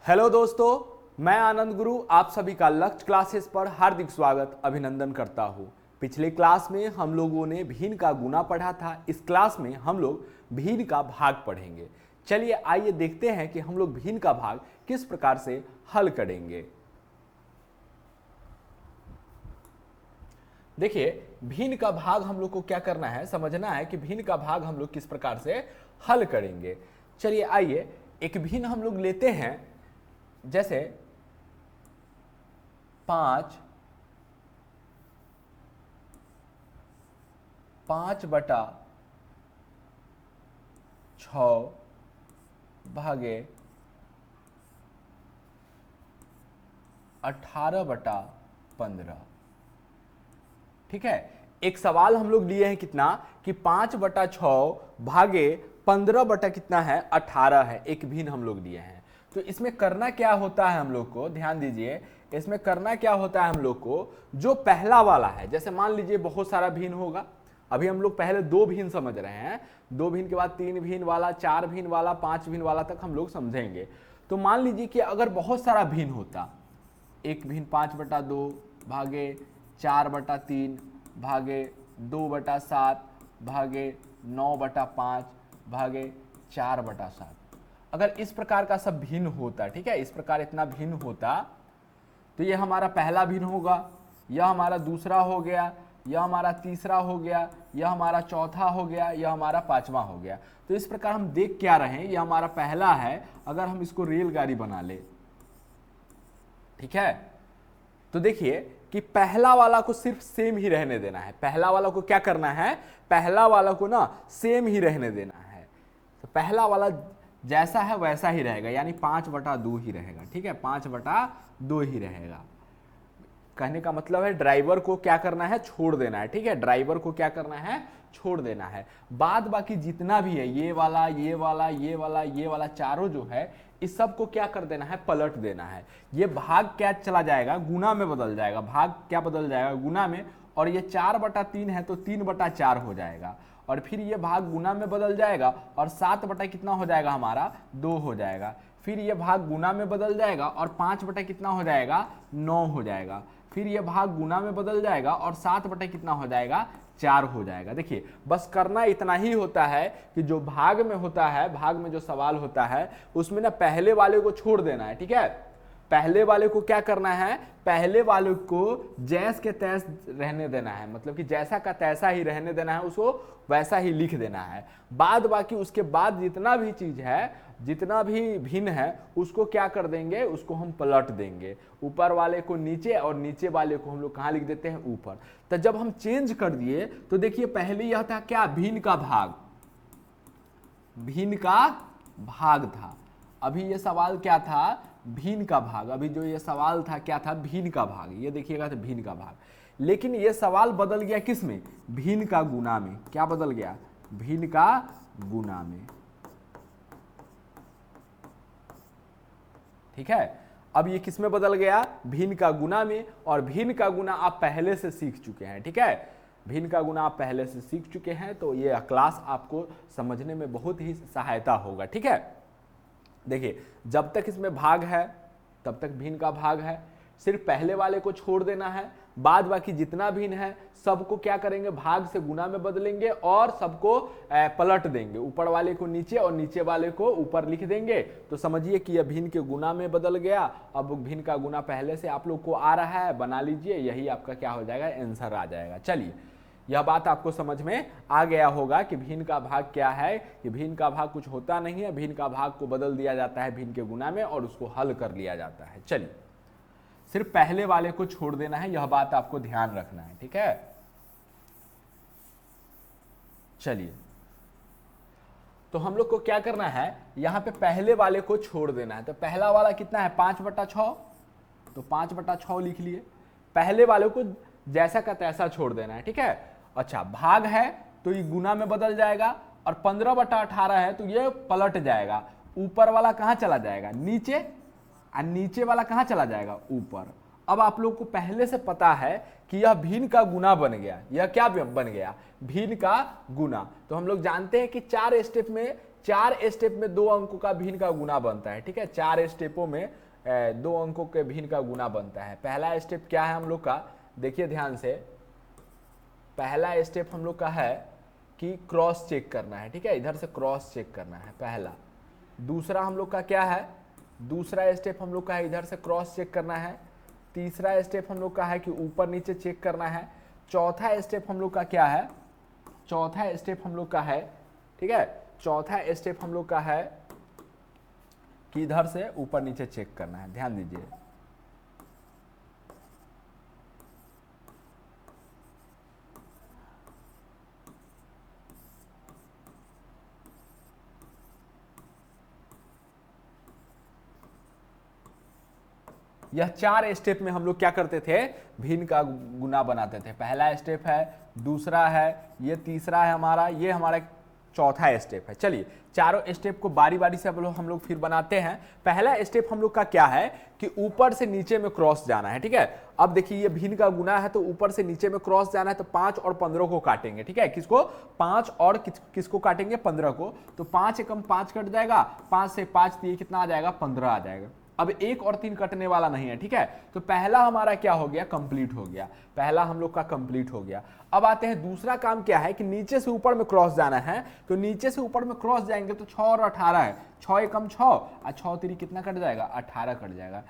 Hello दोस्तों, मैं आनंद गुरु आप सभी का लक्ष्य क्लासेस पर हार्दिक स्वागत अभिनंदन करता हूँ। पिछले क्लास में हम लोगों ने भिन्न का गुना पढ़ा था। इस क्लास में हम लोग भिन्न का भाग पढ़ेंगे। चलिए आइए देखते हैं कि हम लोग भिन्न का भाग किस प्रकार से हल करेंगे। देखिए, भिन्न का भाग हम लोग को क्या करना है, समझना है कि भिन्न का भाग हम लोग किस प्रकार से हल करेंगे। चलिए आइए एक भिन्न हम लोग लेते हैं, जैसे 5/6 भागे 18/15। ठीक है, एक सवाल हम लोग लिए हैं कितना कि 5/6 भागे 15 बटा कितना है 18 है। एक भिन्न हम लोग लिए हैं। तो इसमें करना क्या होता है हम लोग को, ध्यान दीजिए, इसमें करना क्या होता है हम लोग को, जो पहला वाला है, जैसे मान लीजिए बहुत सारा भिन्न होगा। अभी हम लोग पहले दो भिन्न समझ रहे हैं, दो भिन्न के बाद तीन भिन्न वाला, चार भिन्न वाला, पांच भिन्न वाला तक हम लोग समझेंगे। तो मान लीजिए कि अगर बहुत सारा भिन्न होता, एक भिन्न 5/2 भागे 4/3 भागे 2/7 भागे 9/5 भागे 4/7, अगर इस प्रकार का सब भिन्न होता, ठीक है, इस प्रकार इतना भिन्न होता, तो ये हमारा पहला भिन्न होगा, यह हमारा दूसरा हो गया, यह हमारा तीसरा हो गया, यह हमारा चौथा हो गया, यह हमारा पांचवा हो गया। तो इस प्रकार हम देख क्या रहे हैं, यह हमारा पहला है। अगर हम इसको रेलगाड़ी बना ले, ठीक है, तो देखिए कि पहला वाला को सिर्फ सेम ही रहने देना है। पहला वाला को क्या करना है, पहला वाला को ना सेम ही रहने देना है। तो पहला वाला जैसा है वैसा ही रहेगा, यानी 5/2 ही रहेगा। ठीक है, 5/2 ही रहेगा। कहने का मतलब है ड्राइवर को क्या करना है, छोड़ देना है। ठीक है, ड्राइवर को क्या करना है, छोड़ देना है। बाद बाकी जितना भी है, ये वाला, ये वाला, ये वाला, ये वाला, चारों जो है, इस सब को क्या कर देना है, पलट देना है। ये भाग क्या चला जाएगा, गुना में बदल जाएगा। भाग क्या बदल जाएगा, गुना में। और ये 4/3 है तो 3/4 हो जाएगा। और फिर ये भाग गुना में बदल जाएगा और 7 बटा कितना हो जाएगा हमारा, 2 हो जाएगा। फिर ये भाग गुना में बदल जाएगा और 5 बटा कितना हो जाएगा, 9 हो जाएगा। फिर ये भाग गुना में बदल जाएगा और 7 बटा कितना हो जाएगा, 4 हो जाएगा। देखिए, बस करना इतना ही होता है कि जो भाग में होता है, भाग में जो सवाल होता है, उसमें ना पहले वाले को छोड़ देना है। ठीक है, पहले वाले को क्या करना है, पहले वाले को जैस के तैस रहने देना है, मतलब कि जैसा का तैसा ही रहने देना है, उसको वैसा ही लिख देना है। बाद बाकी उसके बाद जितना भी चीज है, जितना भी भिन्न है, उसको क्या कर देंगे, उसको हम पलट देंगे। ऊपर वाले को नीचे और नीचे वाले को हम लोग कहाँ लिख देते हैं, ऊपर। तो जब हम चेंज कर दिए तो देखिए पहले यह था क्या, भिन्न का भाग, भिन्न का भाग था। अभी ये सवाल क्या था, भिन्न का भाग। अभी जो ये सवाल था क्या था, भिन्न का भाग। ये देखिएगा तो भिन्न का भाग। लेकिन ये सवाल बदल गया किस में, भिन्न का गुना में। क्या बदल गया, भिन्न का गुना में। ठीक है, अब ये किस में बदल गया, भिन्न का गुना में। और भिन्न का गुना आप पहले से सीख चुके हैं। ठीक है, भिन्न का गुना आप पहले से सीख चुके हैं, तो ये क्लास आपको समझने में बहुत ही सहायता होगा। ठीक है, देखिए जब तक इसमें भाग है तब तक भिन्न का भाग है। सिर्फ पहले वाले को छोड़ देना है। बाद बाकी जितना भिन्न है सबको क्या करेंगे, भाग से गुना में बदलेंगे और सबको पलट देंगे। ऊपर वाले को नीचे और नीचे वाले को ऊपर लिख देंगे। तो समझिए कि यह भिन्न के गुना में बदल गया। अब भिन्न का गुना पहले से आप लोग को आ रहा है, बना लीजिए, यही आपका क्या हो जाएगा, आंसर आ जाएगा। चलिए, यह बात आपको समझ में आ गया होगा कि भिन्न का भाग क्या है। कि भिन्न का भाग कुछ होता नहीं है, भिन्न का भाग को बदल दिया जाता है भिन्न के गुना में और उसको हल कर लिया जाता है। चलिए, सिर्फ पहले वाले को छोड़ देना है, यह बात आपको ध्यान रखना है। ठीक है, चलिए, तो हम लोग को क्या करना है, यहां पे पहले वाले को छोड़ देना है। तो पहला वाला कितना है, 5/6, तो 5/6 लिख लिए। पहले वाले को जैसा का तैसा छोड़ देना है। ठीक है, अच्छा, भाग है तो ये गुना में बदल जाएगा और 15/18 है तो ये पलट जाएगा। ऊपर वाला कहां चला जाएगा, नीचे, और नीचे वाला कहां चला जाएगा, ऊपर। अब आप लोग को पहले से पता है कि यह भिन्न का गुना बन गया। यह क्या बन गया, भिन्न का गुना। तो हम लोग जानते हैं कि 4 स्टेप में 4 स्टेप में 2 अंकों का भिन्न का गुना बनता है। ठीक है, 4 स्टेपों में 2 अंकों के भिन्न का गुना बनता है। पहला स्टेप क्या है हम लोग का, देखिए ध्यान से, पहला स्टेप हम लोग का है कि क्रॉस चेक करना है। ठीक है, इधर से क्रॉस चेक करना है पहला। दूसरा हम लोग का क्या है, दूसरा स्टेप हम लोग का है इधर से क्रॉस चेक करना है। तीसरा स्टेप हम लोग का है कि ऊपर नीचे चेक करना है। चौथा स्टेप हम लोग का क्या है, चौथा स्टेप हम लोग का है, ठीक है, चौथा स्टेप हम लोग का है कि इधर से ऊपर नीचे चेक करना है। ध्यान दीजिए, यह 4 स्टेप में हम लोग क्या करते थे, भिन्न का गुना बनाते थे। पहला स्टेप है, दूसरा है, ये तीसरा है हमारा, ये हमारा चौथा स्टेप है। चलिए चारों स्टेप को बारी बारी से हम लोग फिर बनाते हैं। पहला स्टेप हम लोग का क्या है कि ऊपर से नीचे में क्रॉस जाना है। ठीक है, अब देखिए ये भिन्न का गुना है तो ऊपर से नीचे में क्रॉस जाना है, तो 5 और 15 को काटेंगे। ठीक है, किसको, 5 और किसको काटेंगे, 15 को। तो 5 एकम 5 कट जाएगा, 5 से 5 दिए कितना आ जाएगा, 15 आ जाएगा। अब 1 और 3 कटने वाला नहीं है। ठीक है, तो पहला हमारा क्या हो गया, कंप्लीट हो गया, पहला हम लोग का कंप्लीट हो गया। अब आते हैं दूसरा काम क्या है कि नीचे से ऊपर में क्रॉस जाना है। तो नीचे से ऊपर में क्रॉस जाएंगे तो 6 और 18 है, 6 एकम 6 और 6 3 कितना कट जाएगा, 18 कट जाएगा।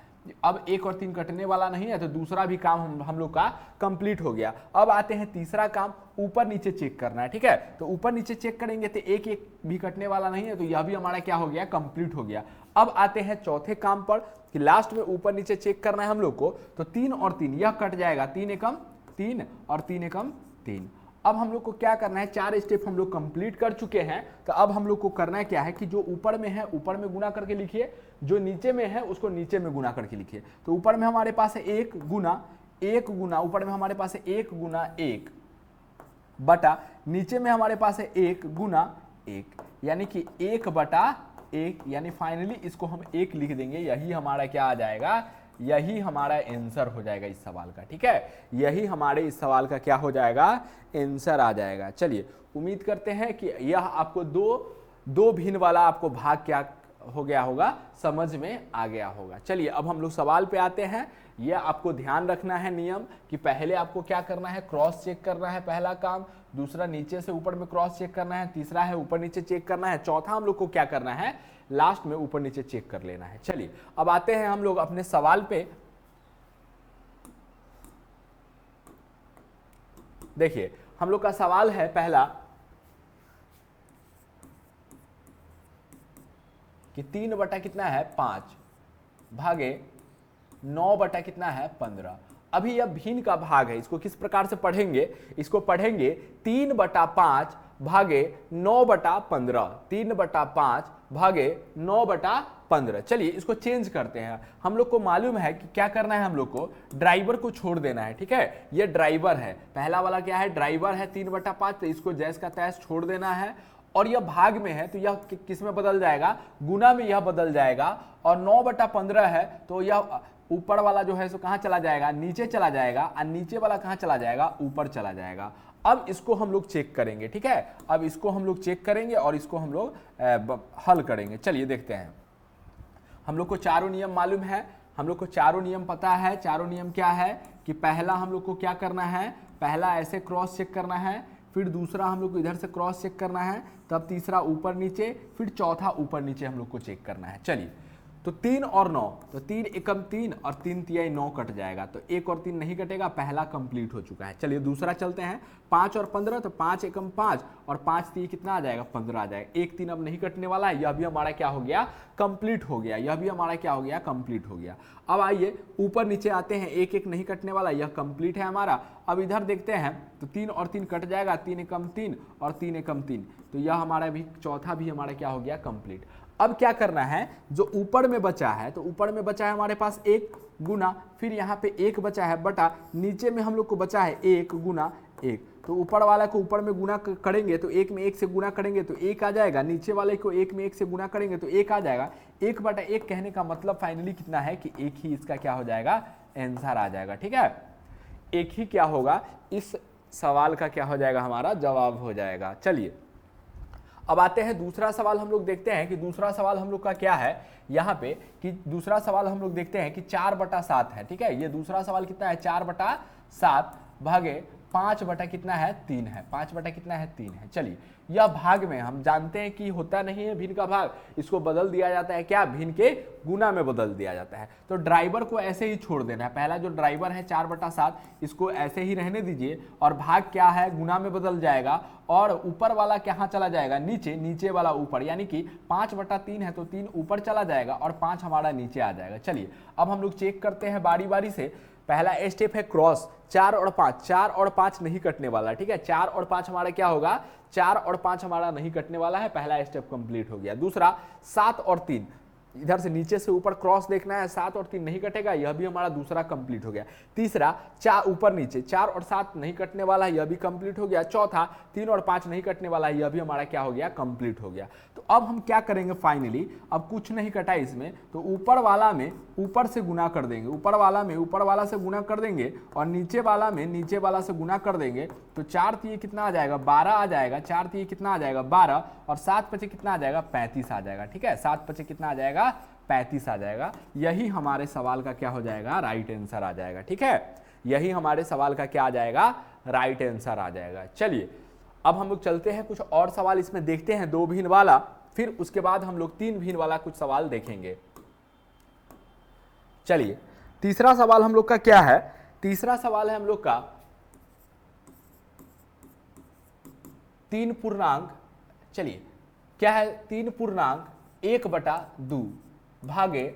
अब 1 और 3 कटने वाला नहीं है, तो दूसरा भी काम हम लोग का कंप्लीट हो गया। अब आते हैं तीसरा काम, ऊपर नीचे चेक करना है। ठीक है, तो ऊपर नीचे चेक करेंगे तो 1 1 भी कटने वाला नहीं है, तो यह भी हमारा क्या हो गया, कंप्लीट हो गया। अब आते हैं चौथे काम पर कि लास्ट में ऊपर नीचे चेक करना है हम लोग को। तो 3 और 3 यह कट जाएगा, 3 एकम 3 और 3 एकम 3। अब हम लोग को क्या करना है, 4 स्टेप हम लोग कंप्लीट कर चुके हैं। तो अब हम लोग को करना है क्या है कि जो ऊपर में है ऊपर में गुना करके लिखिए, जो नीचे में है उसको नीचे में गुना करके लिखिए। तो ऊपर में हमारे पास है 1 गुना, ऊपर में हमारे पास है 1 गुना 1 बटा, नीचे में हमारे पास है 1 गुना 1, यानी कि 1 बटा 1, यानी फाइनली इसको हम 1 लिख देंगे। यही हमारा क्या आ जाएगा, यही हमारा आंसर हो जाएगा इस सवाल का। ठीक है, यही हमारे इस सवाल का क्या हो जाएगा, आंसर आ जाएगा। चलिए उम्मीद करते हैं कि यह आपको दो भिन्न वाला आपको भाग क्या हो गया होगा, समझ में आ गया होगा। चलिए अब हम लोग सवाल पे आते हैं। यह आपको ध्यान रखना है नियम कि पहले आपको क्या करना है, क्रॉस चेक करना है पहला काम, दूसरा नीचे से ऊपर में क्रॉस चेक करना है, तीसरा है ऊपर नीचे चेक करना है, चौथा हम लोग को क्या करना है, लास्ट में ऊपर नीचे चेक कर लेना है। चलिए अब आते हैं हम लोग अपने सवाल पे। देखिए हम लोग का सवाल है पहला कि 3 बटा कितना है 5 भागे 9 बटा कितना है 15। अभी यह भिन्न का भाग है, इसको किस प्रकार से पढ़ेंगे, इसको पढ़ेंगे 3 बटा 5 भागे 9 बटा 15, 3 बटा 5 भागे 9 बटा 15। चलिए इसको चेंज करते हैं। हम लोग को मालूम है कि क्या करना है, हम लोग को ड्राइवर को छोड़ देना है। ठीक है, ये ड्राइवर है, पहला वाला क्या है, ड्राइवर है 3 बटा 5, तो इसको जैस का तैस छोड़ देना है। और यह भाग में है तो यह किस में बदल जाएगा, गुना में यह बदल जाएगा। और 9 बटा 15 है तो यह ऊपर वाला जो है सो कहाँ चला जाएगा, नीचे चला जाएगा, और नीचे वाला कहाँ चला जाएगा, ऊपर चला जाएगा। अब इसको हम लोग चेक करेंगे। ठीक है, अब इसको हम लोग चेक करेंगे और इसको हम लोग हल करेंगे। चलिए देखते हैं। हम लोग को चारों नियम मालूम है, हम लोग को चारों नियम पता है। चारों नियम क्या है कि पहला हम लोग को क्या करना है, पहला ऐसे क्रॉस चेक करना है, फिर दूसरा हम लोग को इधर से क्रॉस चेक करना है, तब तीसरा ऊपर नीचे, फिर चौथा ऊपर नीचे हम लोग को चेक करना है। चलिए तो 3 और 9, तो 3 एकम 3 और 3 तिहाई 9 कट जाएगा, तो 1 और 3 नहीं कटेगा, पहला कंप्लीट हो चुका है। चलिए दूसरा चलते हैं, 5 और 15, तो 5 एकम 5 और 5 तिहाई कितना आ जाएगा, 15 आ जाएगा। 1 3 अब नहीं कटने वाला है, यह भी हमारा क्या हो गया, कंप्लीट हो गया, यह भी हमारा क्या हो गया, कंप्लीट हो गया। अब आइए ऊपर नीचे आते हैं, 1 1 नहीं कटने वाला, यह कंप्लीट है हमारा। अब इधर देखते हैं तो 3 और 3 कट जाएगा, 3 एकम 3 और 3 एकम 3, तो यह हमारा भी चौथा भी हमारा क्या हो गया, कंप्लीट। अब क्या करना है, जो ऊपर में बचा है, तो ऊपर में बचा है हमारे पास 1 गुना, फिर यहाँ पे 1 बचा है बटा, नीचे में हम लोग को बचा है 1 गुना 1, तो ऊपर वाला को ऊपर में गुना करेंगे तो 1 में 1 से गुना करेंगे तो 1 आ जाएगा, नीचे वाले को 1 में 1 से गुना करेंगे तो 1 आ जाएगा। 1 बटा 1 कहने का मतलब फाइनली कितना है कि 1 ही इसका क्या हो जाएगा, आंसर आ जाएगा। ठीक है, 1 ही क्या होगा, इस सवाल का क्या हो जाएगा, हमारा जवाब हो जाएगा। चलिए अब आते हैं दूसरा सवाल, हम लोग देखते हैं कि दूसरा सवाल हम लोग का क्या है यहाँ पे, कि दूसरा सवाल हम लोग देखते हैं कि 4/7 है। ठीक है, ये दूसरा सवाल कितना है, 4/7 भागे 5 बटा कितना है, 3 है। 5 बटा कितना है, 3 है। चलिए, यह भाग में हम जानते हैं कि होता नहीं है भिन्न का भाग, इसको बदल दिया जाता है क्या, भिन्न के गुना में बदल दिया जाता है। तो ड्राइवर को ऐसे ही छोड़ देना है, पहला जो ड्राइवर है 4/7 इसको ऐसे ही रहने दीजिए, और भाग क्या है, गुना में बदल जाएगा, और ऊपर वाला कहाँ चला जाएगा, नीचे, नीचे वाला ऊपर, यानी कि 5/3 है तो 3 ऊपर चला जाएगा और 5 हमारा नीचे आ जाएगा। चलिए, अब हम लोग चेक करते हैं बारी बारी से। पहला स्टेप है क्रॉस, 4 और 5, 4 और 5 नहीं कटने वाला। ठीक है, 4 और 5 हमारा क्या होगा, 4 और 5 हमारा नहीं कटने वाला है, पहला स्टेप कंप्लीट हो गया। दूसरा 7 और 3, इधर से नीचे से ऊपर क्रॉस देखना है, 7 और 3 नहीं कटेगा, यह भी हमारा दूसरा कंप्लीट हो गया। तीसरा 4 ऊपर नीचे, 4 और 7 नहीं कटने वाला है, यह भी कंप्लीट हो गया। चौथा 3 और 5 नहीं कटने वाला है, यह भी हमारा क्या हो गया, कंप्लीट हो गया। तो अब हम क्या करेंगे फाइनली, अब कुछ नहीं कटा इसमें, तो ऊपर वाला में ऊपर से गुना कर देंगे, ऊपर वाला में ऊपर वाला से गुना कर देंगे, और नीचे वाला में नीचे वाला से गुना कर देंगे। तो 4 तिये कितना आ जाएगा, 12 आ जाएगा। 4 तिये कितना आ जाएगा, 12, और 7 पचे कितना आ जाएगा, 35 आ जाएगा। ठीक है, 7 पचे कितना आ जाएगा, 35 आ जाएगा। यही हमारे सवाल का क्या हो जाएगा, राइट आंसर आ जाएगा। ठीक है, यही हमारे सवाल का क्या आ जाएगा, राइट आंसर आ जाएगा। चलिए, अब हम लोग चलते हैं कुछ और सवाल इसमें देखते हैं, 2 भिन्न वाला, फिर उसके बाद हम लोग 3 भिन्न वाला कुछ सवाल देखेंगे। चलिए, तीसरा सवाल हम लोग का क्या है, तीसरा सवाल है हम लोग का 3 पूर्णांक, चलिए क्या है, 3 पूर्णांक 1/2 भागे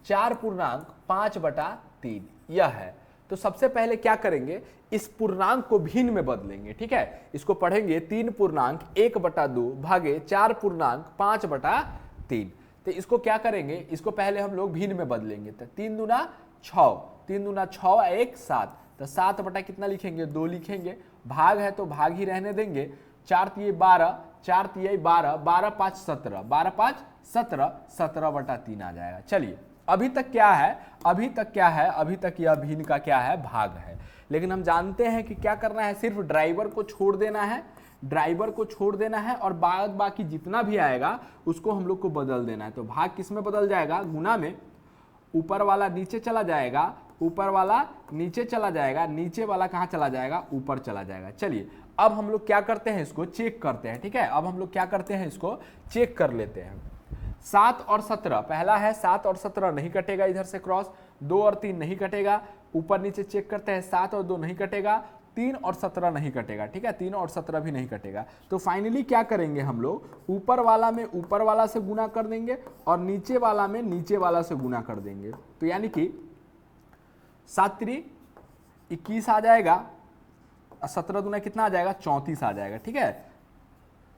4 पूर्णांक 5/3 यह है। तो सबसे पहले क्या करेंगे, इस पूर्णांक को भिन्न में बदलेंगे। ठीक है, इसको पढ़ेंगे 3 पूर्णांक 1/2 भागे 4 पूर्णांक 5/3। तो इसको क्या करेंगे, इसको पहले हम लोग भिन्न में बदलेंगे। तो 3 दूना 6, 3 दूना 6, 1 7, तो 7 बटा कितना लिखेंगे, 2 लिखेंगे। भाग है तो भाग ही रहने देंगे। 4 तिये 12, 4 तिये 12, 12 5 17, 12 5 17, 17/3 आ जाएगा। चलिए, अभी तक क्या है, अभी तक क्या है, अभी तक यह भिन्न का क्या है, भाग है। लेकिन हम जानते हैं कि क्या करना है, सिर्फ ड्राइवर को छोड़ देना है, ड्राइवर को छोड़ देना है, और बाद बाकी जितना भी आएगा उसको हम लोग को बदल देना है। तो भाग किस में बदल जाएगा, गुना में। ऊपर वाला नीचे चला जाएगा, ऊपर वाला नीचे चला जाएगा, नीचे वाला कहाँ चला जाएगा, ऊपर चला जाएगा। चलिए, अब हम लोग क्या करते हैं, इसको चेक करते हैं। ठीक है, अब हम लोग क्या करते हैं, इसको चेक कर लेते हैं। 7 और 17, पहला है 7 और 17 नहीं कटेगा, इधर से क्रॉस। 2 और 3 नहीं कटेगा, ऊपर नीचे चेक करते हैं, 7 और 2 नहीं कटेगा, 3 और 17 नहीं कटेगा। ठीक है, 3 और 17 भी नहीं कटेगा। तो फाइनली क्या करेंगे हम लोग, ऊपर वाला में ऊपर वाला से गुना कर देंगे, और नीचे वाला में नीचे वाला से गुना कर देंगे। तो यानी कि 7 3 21 आ जाएगा, 17 दूना कितना आ जाएगा, 34 आ जाएगा। ठीक है,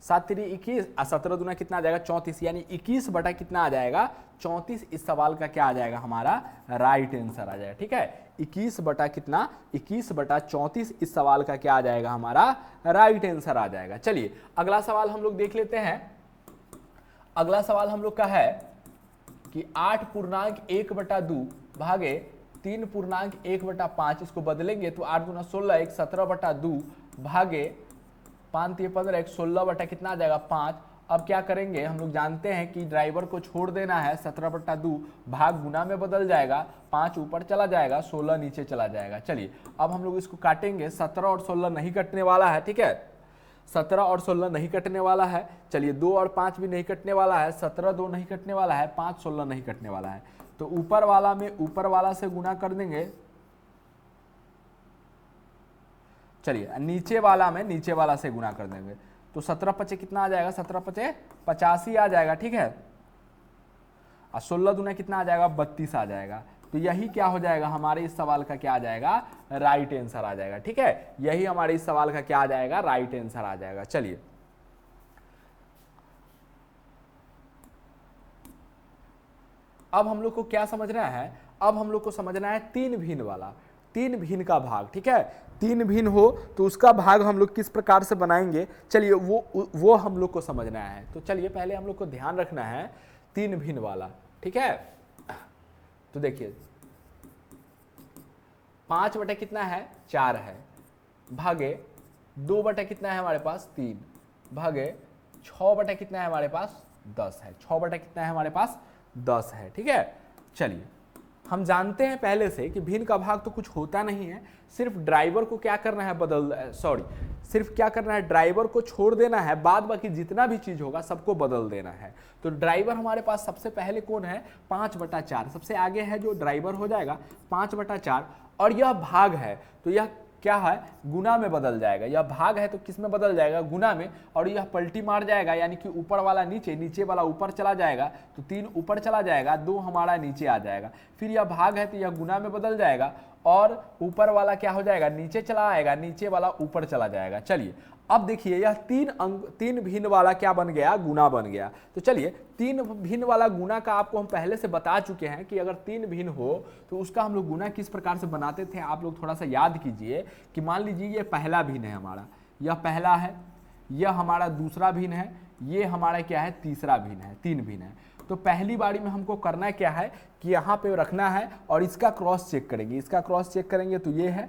7 3 21, 17 दूना कितना आ जाएगा, 34, यानी 21 बटा कितना आ जाएगा, 34। इस सवाल का क्या आ जाएगा, हमारा राइट आंसर आ जाएगा। ठीक है, 21 बटा कितना, 21 बटा 34 इस सवाल का क्या आ जाएगा, हमारा राइट आंसर आ जाएगा। चलिए, अगला सवाल हम लोग देख लेते हैं। अगला सवाल हम लोग का है कि 8 पूर्णांक 1/2 भागे 3 पूर्णांक 1/5, इसको बदलेंगे तो 8 दूना 16, 1 17/2 भागे 5 3 15, 1 16 बटा कितना आ जाएगा, 5। अब क्या करेंगे, हम लोग जानते हैं कि ड्राइवर को छोड़ देना है, 17/2 भाग गुना में बदल जाएगा, 5 ऊपर चला जाएगा, 16 नीचे चला जाएगा। चलिए, अब हम लोग इसको काटेंगे, 17 और 16 नहीं कटने वाला है। ठीक है, 17 और 16 नहीं कटने वाला है। चलिए, 2 और 5 भी नहीं कटने वाला है, 17 2 नहीं कटने वाला है, 5 16 नहीं कटने वाला है। तो ऊपर वाला में ऊपर वाला से गुना कर देंगे। चलिए, नीचे वाला में नीचे वाला से गुना कर देंगे, तो 17 पचे कितना आ जाएगा, 17 पचे 85 आ जाएगा। ठीक है, और 16 दूना कितना आ जाएगा, 32 आ जाएगा। तो यही क्या हो जाएगा, हमारे इस सवाल का क्या आ जाएगा, राइट आंसर आ जाएगा। ठीक है, यही हमारे इस सवाल का क्या आ जाएगा, राइट आंसर आ जाएगा। चलिए, अब हम लोग को क्या समझना है, अब हम लोग को समझना है 3 भिन्न वाला, 3 भिन्न का भाग। ठीक है, 3 भिन्न हो तो उसका भाग हम लोग किस प्रकार से बनाएंगे, चलिए वो हम लोग को समझना है। तो चलिए, पहले हम लोग को ध्यान रखना है 3 भिन्न वाला। ठीक है, तो देखिए 5 बटा कितना है, 4 है, भागे 2 बटा कितना है हमारे पास, 3 भागे 6 बटा कितना है हमारे पास 10 है, 6 बटा कितना है हमारे पास 10 है। ठीक है, चलिए हम जानते हैं पहले से कि भिन्न का भाग तो कुछ होता नहीं है, सिर्फ ड्राइवर को क्या करना है सिर्फ क्या करना है, ड्राइवर को छोड़ देना है, बाद बाकी जितना भी चीज होगा सबको बदल देना है। तो ड्राइवर हमारे पास सबसे पहले कौन है 5/4, सबसे आगे है जो ड्राइवर हो जाएगा 5/4, और यह भाग है तो यह क्या है गुना में बदल जाएगा, यह भाग है तो किस में बदल जाएगा गुना में, और यह पलटी मार जाएगा यानी कि ऊपर वाला नीचे, नीचे वाला ऊपर चला जाएगा तो 3 ऊपर चला जाएगा, 2 हमारा नीचे आ जाएगा, फिर यह भाग है तो यह गुना में बदल जाएगा और ऊपर वाला क्या हो जाएगा नीचे चला आएगा, नीचे वाला ऊपर चला जाएगा। चलिए अब देखिए यह 3 भिन्न वाला क्या बन गया गुना बन गया। तो चलिए 3 भिन्न वाला गुना का आपको हम पहले से बता चुके हैं कि अगर 3 भिन्न हो तो उसका हम लोग गुना किस प्रकार से बनाते थे, आप लोग थोड़ा सा याद कीजिए कि मान लीजिए ये पहला भिन्न है हमारा, यह पहला है, यह हमारा दूसरा भिन्न है, ये हमारा क्या है तीसरा भिन्न है, 3 भिन्न है। तो पहली बारी में हमको करना क्या है कि यहाँ पे रखना है और इसका क्रॉस चेक करेंगे, इसका क्रॉस चेक करेंगे तो ये है,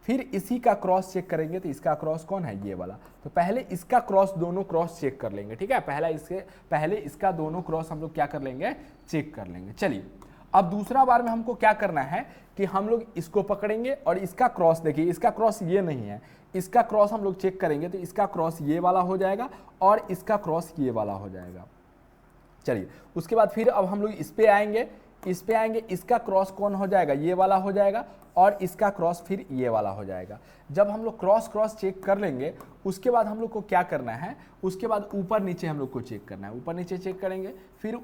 फिर इसी का क्रॉस चेक करेंगे तो इसका क्रॉस कौन है ये वाला, तो पहले इसका क्रॉस दोनों क्रॉस चेक कर लेंगे। ठीक है, पहले इसका दोनों क्रॉस हम लोग क्या कर लेंगे चेक कर लेंगे। चलिए अब दूसरा बार में हमको क्या करना है कि हम लोग इसको पकड़ेंगे और इसका क्रॉस देखिए, इसका क्रॉस ये नहीं है, इसका क्रॉस हम लोग चेक करेंगे तो इसका क्रॉस ये वाला हो जाएगा और इसका क्रॉस ये वाला हो जाएगा। चलिए उसके बाद फिर अब हम लोग इस पे आएंगे, इसका क्रॉस कौन हो जाएगा ये वाला हो जाएगा और इसका क्रॉस फिर ये वाला हो जाएगा। जब हम लोग क्रॉस चेक कर लेंगे उसके बाद हम लोग को क्या करना है, उसके बाद ऊपर नीचे हम लोग को चेक करना है, ऊपर नीचे चेक करेंगे, फिर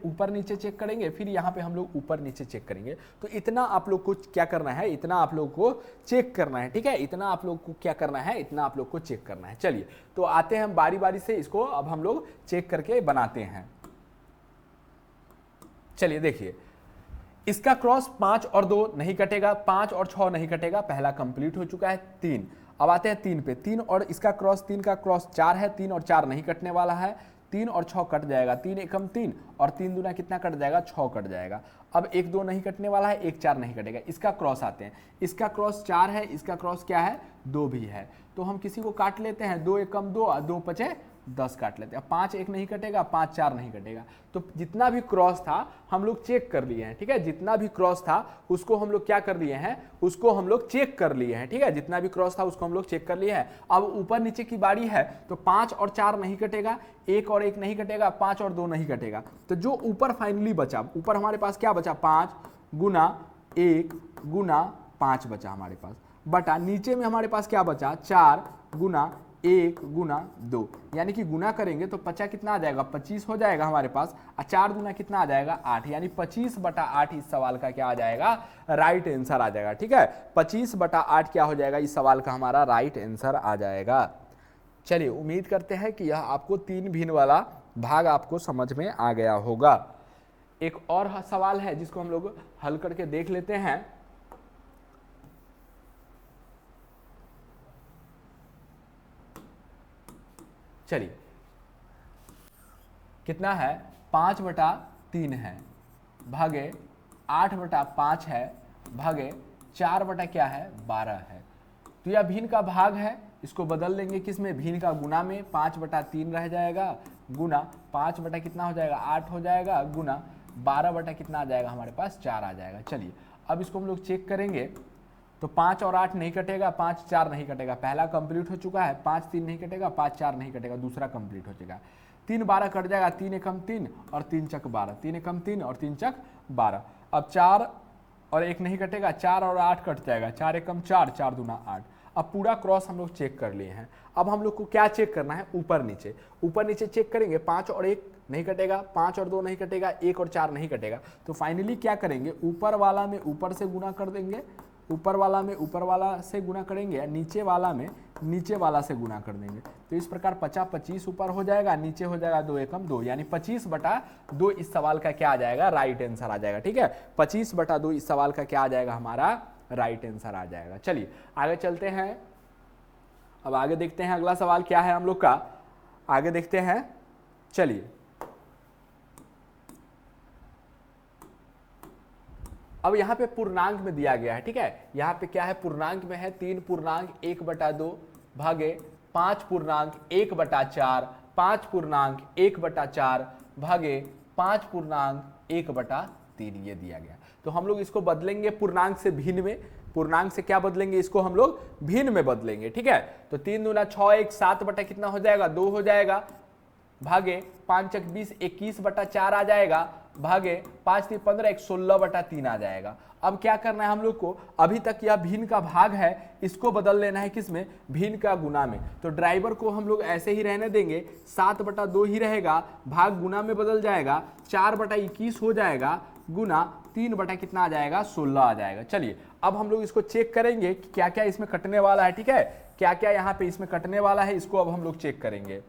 ऊपर नीचे चेक करेंगे, फिर यहाँ पे हम लोग ऊपर नीचे चेक करेंगे। तो इतना आप लोग को क्या करना है, इतना आप लोग को चेक करना है। ठीक है, इतना आप लोग को क्या करना है, इतना आप लोग को चेक करना है। चलिए तो आते हैं बारी बारी से, इसको अब हम लोग चेक करके बनाते हैं। चलिए देखिए इसका क्रॉस 5 और 2 नहीं कटेगा, 5 और 6 नहीं कटेगा, पहला कंप्लीट हो चुका है 3। अब आते हैं 3 पे, 3 और इसका क्रॉस 3 का क्रॉस 4 है, 3 और 4 नहीं कटने वाला है, 3 और 6 कट जाएगा, 3 एकम 3 और 3 दूना कितना कट जाएगा 6 कट जाएगा। अब 1 2 नहीं कटने वाला है, 1 4 नहीं कटेगा। इसका क्रॉस आते हैं, इसका क्रॉस 4 है, इसका क्रॉस क्या है 2 भी है, तो हम किसी को काट लेते हैं, 2 एकम 2 और 2 पचे 10 काट लेते हैं। 5 1 नहीं कटेगा, 5 4 नहीं कटेगा। तो जितना भी क्रॉस था हम लोग चेक कर लिए हैं। ठीक है, जितना भी क्रॉस था उसको हम लोग क्या कर लिए हैं, उसको हम लोग चेक कर लिए हैं। ठीक है, जितना भी क्रॉस था उसको हम लोग चेक कर लिए हैं। अब ऊपर नीचे की बारी है तो 5 और 4 नहीं कटेगा, 1 और 1 नहीं कटेगा, 5 और 2 नहीं कटेगा। तो जो ऊपर फाइनली बचा, ऊपर हमारे पास क्या बचा 5 गुना 1 गुना 5 बचा हमारे पास, बटा नीचे में हमारे पास क्या बचा 4 गुना 1 गुना 2, यानी कि गुना करेंगे तो 50 कितना आ जाएगा 25 हो जाएगा हमारे पास, और 4 गुना कितना आ जाएगा 8, यानी 25/8 इस सवाल का क्या आ जाएगा राइट आंसर आ जाएगा। ठीक है, 25/8 क्या हो जाएगा इस सवाल का हमारा राइट आंसर आ जाएगा। चलिए उम्मीद करते हैं कि यह आपको 3 भिन्न वाला भाग आपको समझ में आ गया होगा। एक और सवाल है जिसको हम लोग हल करके देख लेते हैं। चलिए कितना है 5/3 है, भागे 8/5 है, भागे 4 क्या है 12 है। तो यह भिन्न का भाग है, इसको बदल लेंगे किसमें भिन्न का गुना में, 5/3 रह जाएगा गुना 5 कितना हो जाएगा 8 हो जाएगा गुना 12 कितना आ जाएगा हमारे पास 4 आ जाएगा। चलिए अब इसको हम लोग चेक करेंगे तो 5 और 8 नहीं कटेगा, 5 4 नहीं कटेगा, पहला कंप्लीट हो चुका है, 5 3 नहीं कटेगा, 5 4 नहीं कटेगा, दूसरा कंप्लीट हो चुका है। 3 12 कट जाएगा, 3 एकम 3 और 3 चक 12, 3 एकम 3 और 3 चक 12। अब 4 और 1 नहीं कटेगा, 4 और 8 कट जाएगा, 4 एकम 4 4 दूना 8। अब पूरा क्रॉस हम लोग चेक कर लिए हैं। अब हम लोग को क्या चेक करना है ऊपर नीचे चेक करेंगे। 5 और 1 नहीं कटेगा, 5 और 2 नहीं कटेगा, 1 और 4 नहीं कटेगा। तो फाइनली क्या करेंगे ऊपर वाला में ऊपर से गुना कर देंगे, ऊपर वाला में ऊपर वाला से गुना करेंगे, नीचे वाला में नीचे वाला से गुना कर देंगे। तो इस प्रकार 50 25 ऊपर हो जाएगा, नीचे हो जाएगा 2 एकम 2, यानी 25/2 इस सवाल का क्या आ जाएगा राइट आंसर आ जाएगा। ठीक है, 25/2 इस सवाल का क्या आ जाएगा हमारा राइट आंसर आ जाएगा। चलिए आगे चलते हैं, अब आगे देखते हैं अगला सवाल क्या है हम लोग का, आगे देखते हैं। चलिए अब यहाँ पे पूर्णांक में दिया गया है। ठीक है, यहाँ पे क्या है पूर्णांक में है 3 पूर्णांक 1/2 भागे 5 पूर्णांक 1/4 5.1/4 भागे 5.1/3 ये दिया गया। तो हम लोग इसको बदलेंगे पूर्णांक से भिन्न में, पूर्णांक से क्या बदलेंगे, इसको हम लोग भिन्न में बदलेंगे, ठीक है। तो 3 दूना 6, 1 7 बटा कितना हो जाएगा, 2 हो जाएगा, भागे 5 1 20, 21/4 आ जाएगा, भागे 5 3 15, 1 16/3 आ जाएगा। अब क्या करना है हम लोग को, अभी तक यह भिन्न का भाग है, इसको बदल लेना है किसमें, भिन्न का गुना में। तो ड्राइवर को हम लोग ऐसे ही रहने देंगे, 7/2 ही रहेगा, भाग गुना में बदल जाएगा, 4/21 हो जाएगा, गुना 3 बटा कितना आ जाएगा, 16 आ जाएगा। चलिए अब हम लोग इसको चेक करेंगे कि क्या क्या इसमें कटने वाला है, ठीक है, क्या क्या यहाँ पे इसमें कटने वाला है, इसको अब हम लोग चेक करेंगे।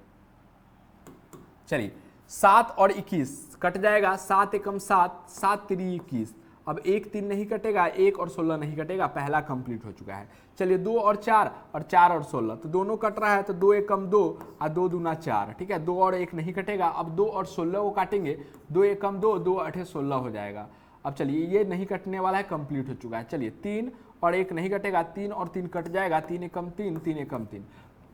चलिए 7 और 21 कट जाएगा, 7 एकम 7, 7 3 21, अब 1 3 नहीं कटेगा, 1 और 16 नहीं कटेगा, पहला कंप्लीट हो चुका है। चलिए 2 और 4 और 4 और 16, तो दोनों कट रहा है, तो 2 एकम 2 और 2 दूना 4, ठीक है, 2 और 1 नहीं कटेगा। अब 2 और 16 को काटेंगे, 2 एकम 2, 2 8 16 हो जाएगा। अब चलिए ये नहीं कटने वाला है, कंप्लीट हो चुका है। चलिए 3 और 1 नहीं कटेगा, 3 और 3 कट जाएगा, 3 एकम 3, 3 एकम 3।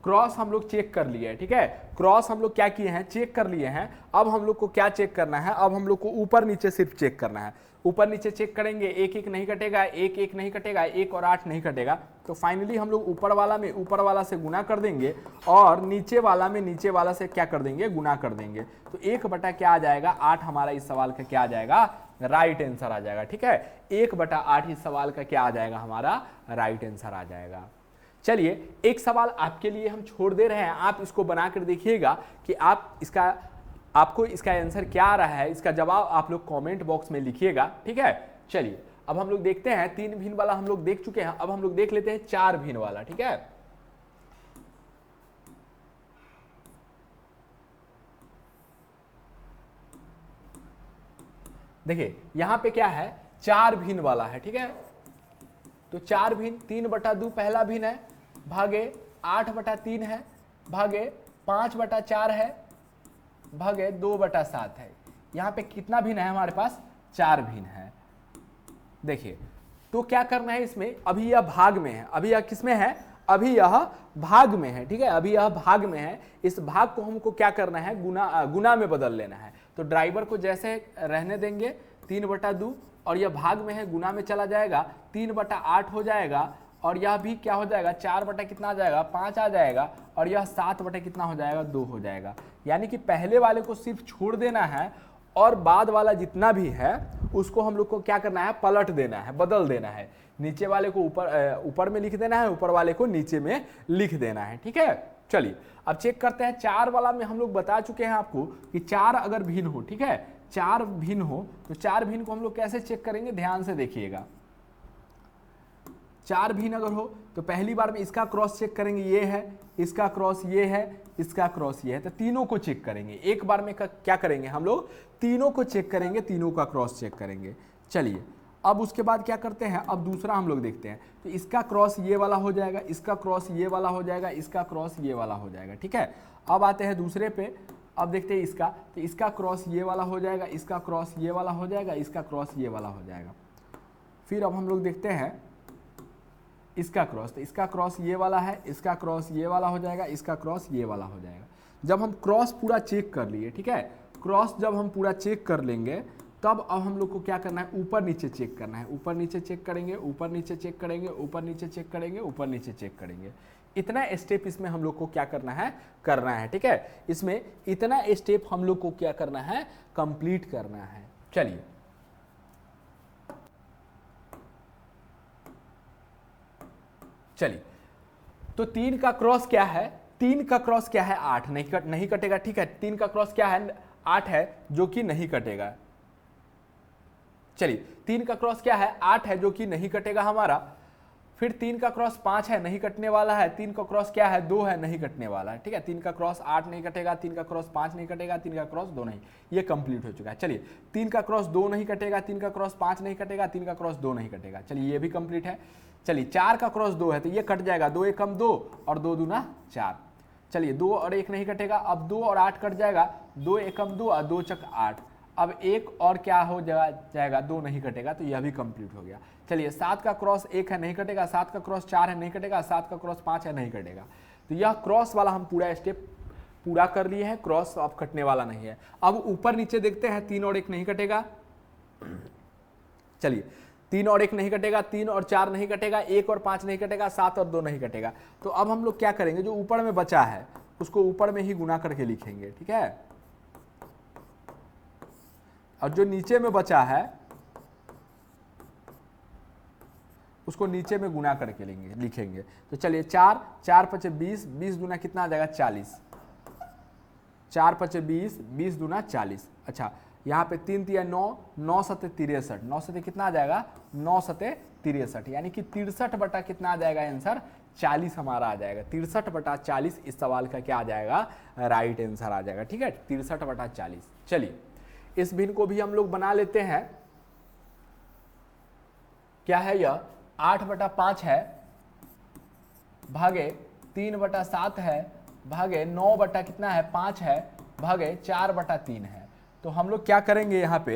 क्रॉस हम लोग चेक कर लिए हैं, ठीक है, क्रॉस हम लोग क्या किए हैं, चेक कर लिए हैं। अब हम लोग को क्या चेक करना है, अब हम लोग को ऊपर नीचे सिर्फ चेक करना है। ऊपर नीचे चेक करेंगे, 1 1 नहीं कटेगा, 1 1 नहीं कटेगा, 1 और 8 नहीं कटेगा, तो फाइनली हम लोग ऊपर वाला में ऊपर वाला से गुना कर देंगे और नीचे वाला में नीचे वाला से क्या कर देंगे, गुना कर देंगे। तो 1 बटा क्या आ जाएगा, 8 हमारा इस सवाल का क्या आ जाएगा, राइट आंसर आ जाएगा, ठीक है। 1/8 इस सवाल का क्या आ जाएगा, हमारा राइट आंसर आ जाएगा। चलिए एक सवाल आपके लिए हम छोड़ दे रहे हैं, आप इसको बनाकर देखिएगा कि आपको इसका आंसर क्या आ रहा है, इसका जवाब आप लोग कमेंट बॉक्स में लिखिएगा, ठीक है। चलिए अब हम लोग देखते हैं, 3 भिन्न वाला हम लोग देख चुके हैं, अब हम लोग देख लेते हैं 4 भिन्न वाला, ठीक है। देखिए यहां पे क्या है, 4 भिन्न वाला है, ठीक है। तो 4 भिन्न, 3/2 पहला भिन्न है, भागे 8/3 है, भागे 5/4 है, भागे 2/7 है। यहाँ पे कितना भिन्न है हमारे पास, 4 भिन्न है। देखिए तो क्या करना है इसमें, अभी यह भाग में है, अभी यह किस में है, अभी यह भाग में है, ठीक है, अभी यह भाग में है। इस भाग को हमको क्या करना है, गुना में बदल लेना है। तो ड्राइवर को जैसे रहने देंगे 3/2 और यह भाग में है, गुना में चला जाएगा, 3/8 हो जाएगा, और यह भी क्या हो जाएगा, 4 बटा कितना आ जाएगा, 5 आ जाएगा, और यह 7 बटा कितना हो जाएगा, 2 हो जाएगा। यानी कि पहले वाले को सिर्फ छोड़ देना है और बाद वाला जितना भी है उसको हम लोग को क्या करना है, पलट देना है, बदल देना है। नीचे वाले को ऊपर में लिख देना है, ऊपर वाले को नीचे में लिख देना है, ठीक है। चलिए अब चेक करते हैं, 4 वाला में हम लोग बता चुके हैं आपको कि 4 अगर भिन्न हो, ठीक है, 4 भिन्न हो, तो 4 भिन्न को हम लोग कैसे चेक करेंगे, ध्यान से देखिएगा। 4 भिन्न अगर हो तो पहली बार में इसका क्रॉस चेक करेंगे, ये है, इसका क्रॉस ये है, इसका क्रॉस ये है, तो तीनों को चेक करेंगे एक बार में। क्या करेंगे हम लोग, तीनों को चेक करेंगे, तीनों का क्रॉस चेक करेंगे। चलिए अब उसके बाद क्या करते हैं, अब दूसरा हम लोग देखते हैं। तो इसका क्रॉस ये वाला हो जाएगा, इसका क्रॉस ये वाला हो जाएगा, इसका क्रॉस ये वाला हो जाएगा, ठीक है। अब आते हैं दूसरे पे, अब देखते हैं इसका, तो इसका क्रॉस ये वाला हो जाएगा, इसका क्रॉस ये वाला हो जाएगा, इसका क्रॉस ये वाला हो जाएगा। फिर अब हम लोग देखते हैं इसका क्रॉस, तो इसका क्रॉस ये वाला है, इसका क्रॉस ये वाला हो जाएगा, इसका क्रॉस ये वाला हो जाएगा। जब हम क्रॉस पूरा चेक कर लिए, ठीक है, क्रॉस जब हम पूरा चेक कर लेंगे तब अब हम लोग को क्या करना है, ऊपर नीचे चेक करना है। ऊपर नीचे चेक करेंगे, ऊपर नीचे चेक करेंगे, ऊपर नीचे चेक करेंगे, ऊपर नीचे चेक करेंगे। इतना स्टेप इसमें हम लोग को क्या करना है, ठीक है। इसमें इतना स्टेप हम लोग को क्या करना है, कंप्लीट करना है। चलिए तो 3 का क्रॉस क्या है, 3 का क्रॉस क्या है, 8 नहीं कटेगा, ठीक है। 3 का क्रॉस क्या है, 8 है, जो कि नहीं कटेगा। चलिए 3 का क्रॉस क्या है, 8 है, जो कि नहीं कटेगा हमारा। फिर 3 का क्रॉस 5 है, नहीं कटने वाला है। 3 का क्रॉस क्या है, 2 है, नहीं कटने वाला है, ठीक है। 3 का क्रॉस 8 नहीं कटेगा, 3 का क्रॉस 5 नहीं कटेगा, 3 का क्रॉस 2 नहीं, ये कंप्लीट हो चुका है। चलिए 3 का क्रॉस 2 नहीं कटेगा, 3 का क्रॉस 5 नहीं कटेगा, 3 का क्रॉस 2 नहीं कटेगा, चलिए ये भी कंप्लीट है। चलिए 4 का क्रॉस 2 है, तो ये कट जाएगा, 2 एकम 2 और 2 दूना 4। चलिए 2 और 1 नहीं कटेगा, अब 2 और 8 कट जाएगा, 2 एकम 2 और 2 चक 8। अब 1 और क्या हो जाएगा, 2 नहीं कटेगा, तो यह भी कंप्लीट हो गया। चलिए 7 का क्रॉस 1 है, नहीं कटेगा, 7 का क्रॉस 4 है, नहीं कटेगा, 7 का क्रॉस 5 है, नहीं कटेगा। तो यह क्रॉस वाला हम पूरा स्टेप पूरा कर लिए हैं, क्रॉस अब कटने वाला नहीं है। अब ऊपर नीचे देखते हैं, 3 और 1 नहीं कटेगा, चलिए 3 और 1 नहीं कटेगा, 3 और 4 नहीं कटेगा, 1 और 5 नहीं कटेगा, 7 और 2 नहीं कटेगा। तो अब हम लोग क्या करेंगे, जो ऊपर में बचा है उसको ऊपर में ही गुना करके लिखेंगे, ठीक है, और जो नीचे में बचा है उसको नीचे में गुना करके लिखेंगे। तो चलिए 4 4 5 20, 20 दूना कितना आ जाएगा 40, 4 5 20, 20 दूना 40। अच्छा यहाँ पे 3 3 9, 9 7 63, 9 7 कितना आ जाएगा 9 7 63, यानी कि 63 बटा कितना आ जाएगा आंसर 40 हमारा आ जाएगा। 63 बटा 40 इस सवाल का क्या आ जाएगा, राइट आंसर आ जाएगा, ठीक है, 63 बटा 40। चलिए इस भिन्न को भी हम लोग बना लेते हैं। क्या है यह, 8 बटा 5 है भागे 3 बटा 7 है भागे 9 बटा कितना है 5 है भागे 4 बटा 3 है। तो हम लोग क्या करेंगे, यहाँ पे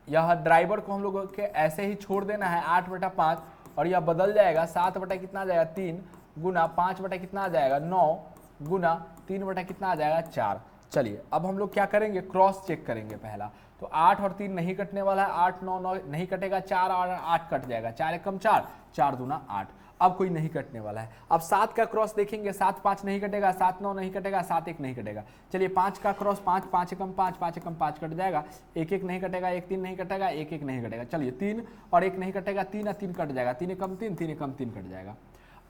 यह ड्राइवर को हम लोग के ऐसे ही छोड़ देना है 8 बटा 5, और यह बदल जाएगा 7 बटा कितना आ जाएगा 3 गुना 5 बटा कितना आ जाएगा 9 गुना 3 बटा कितना आ जाएगा 4। चलिए अब हम लोग क्या करेंगे, क्रॉस चेक करेंगे पहला। तो 8 और 3 नहीं कटने वाला है, 8 9 9 नहीं कटेगा, 4 और 8 कट जाएगा, 4 एकम 4, 4 दूना 8। अब कोई नहीं कटने वाला है। अब 7 का क्रॉस देखेंगे, 7 5 नहीं कटेगा, 7 9 नहीं कटेगा, 7 1 नहीं कटेगा। चलिए 5 का क्रॉस 5 5 एकम 5, 5 एकम 5 कट जाएगा, 1 1 नहीं कटेगा, 1 3 नहीं कटेगा, 1 1 नहीं कटेगा। चलिए 3 और 1 नहीं कटेगा, 3 और 3 कट जाएगा, 3 एकम 3, 3 एकम 3 कट जाएगा।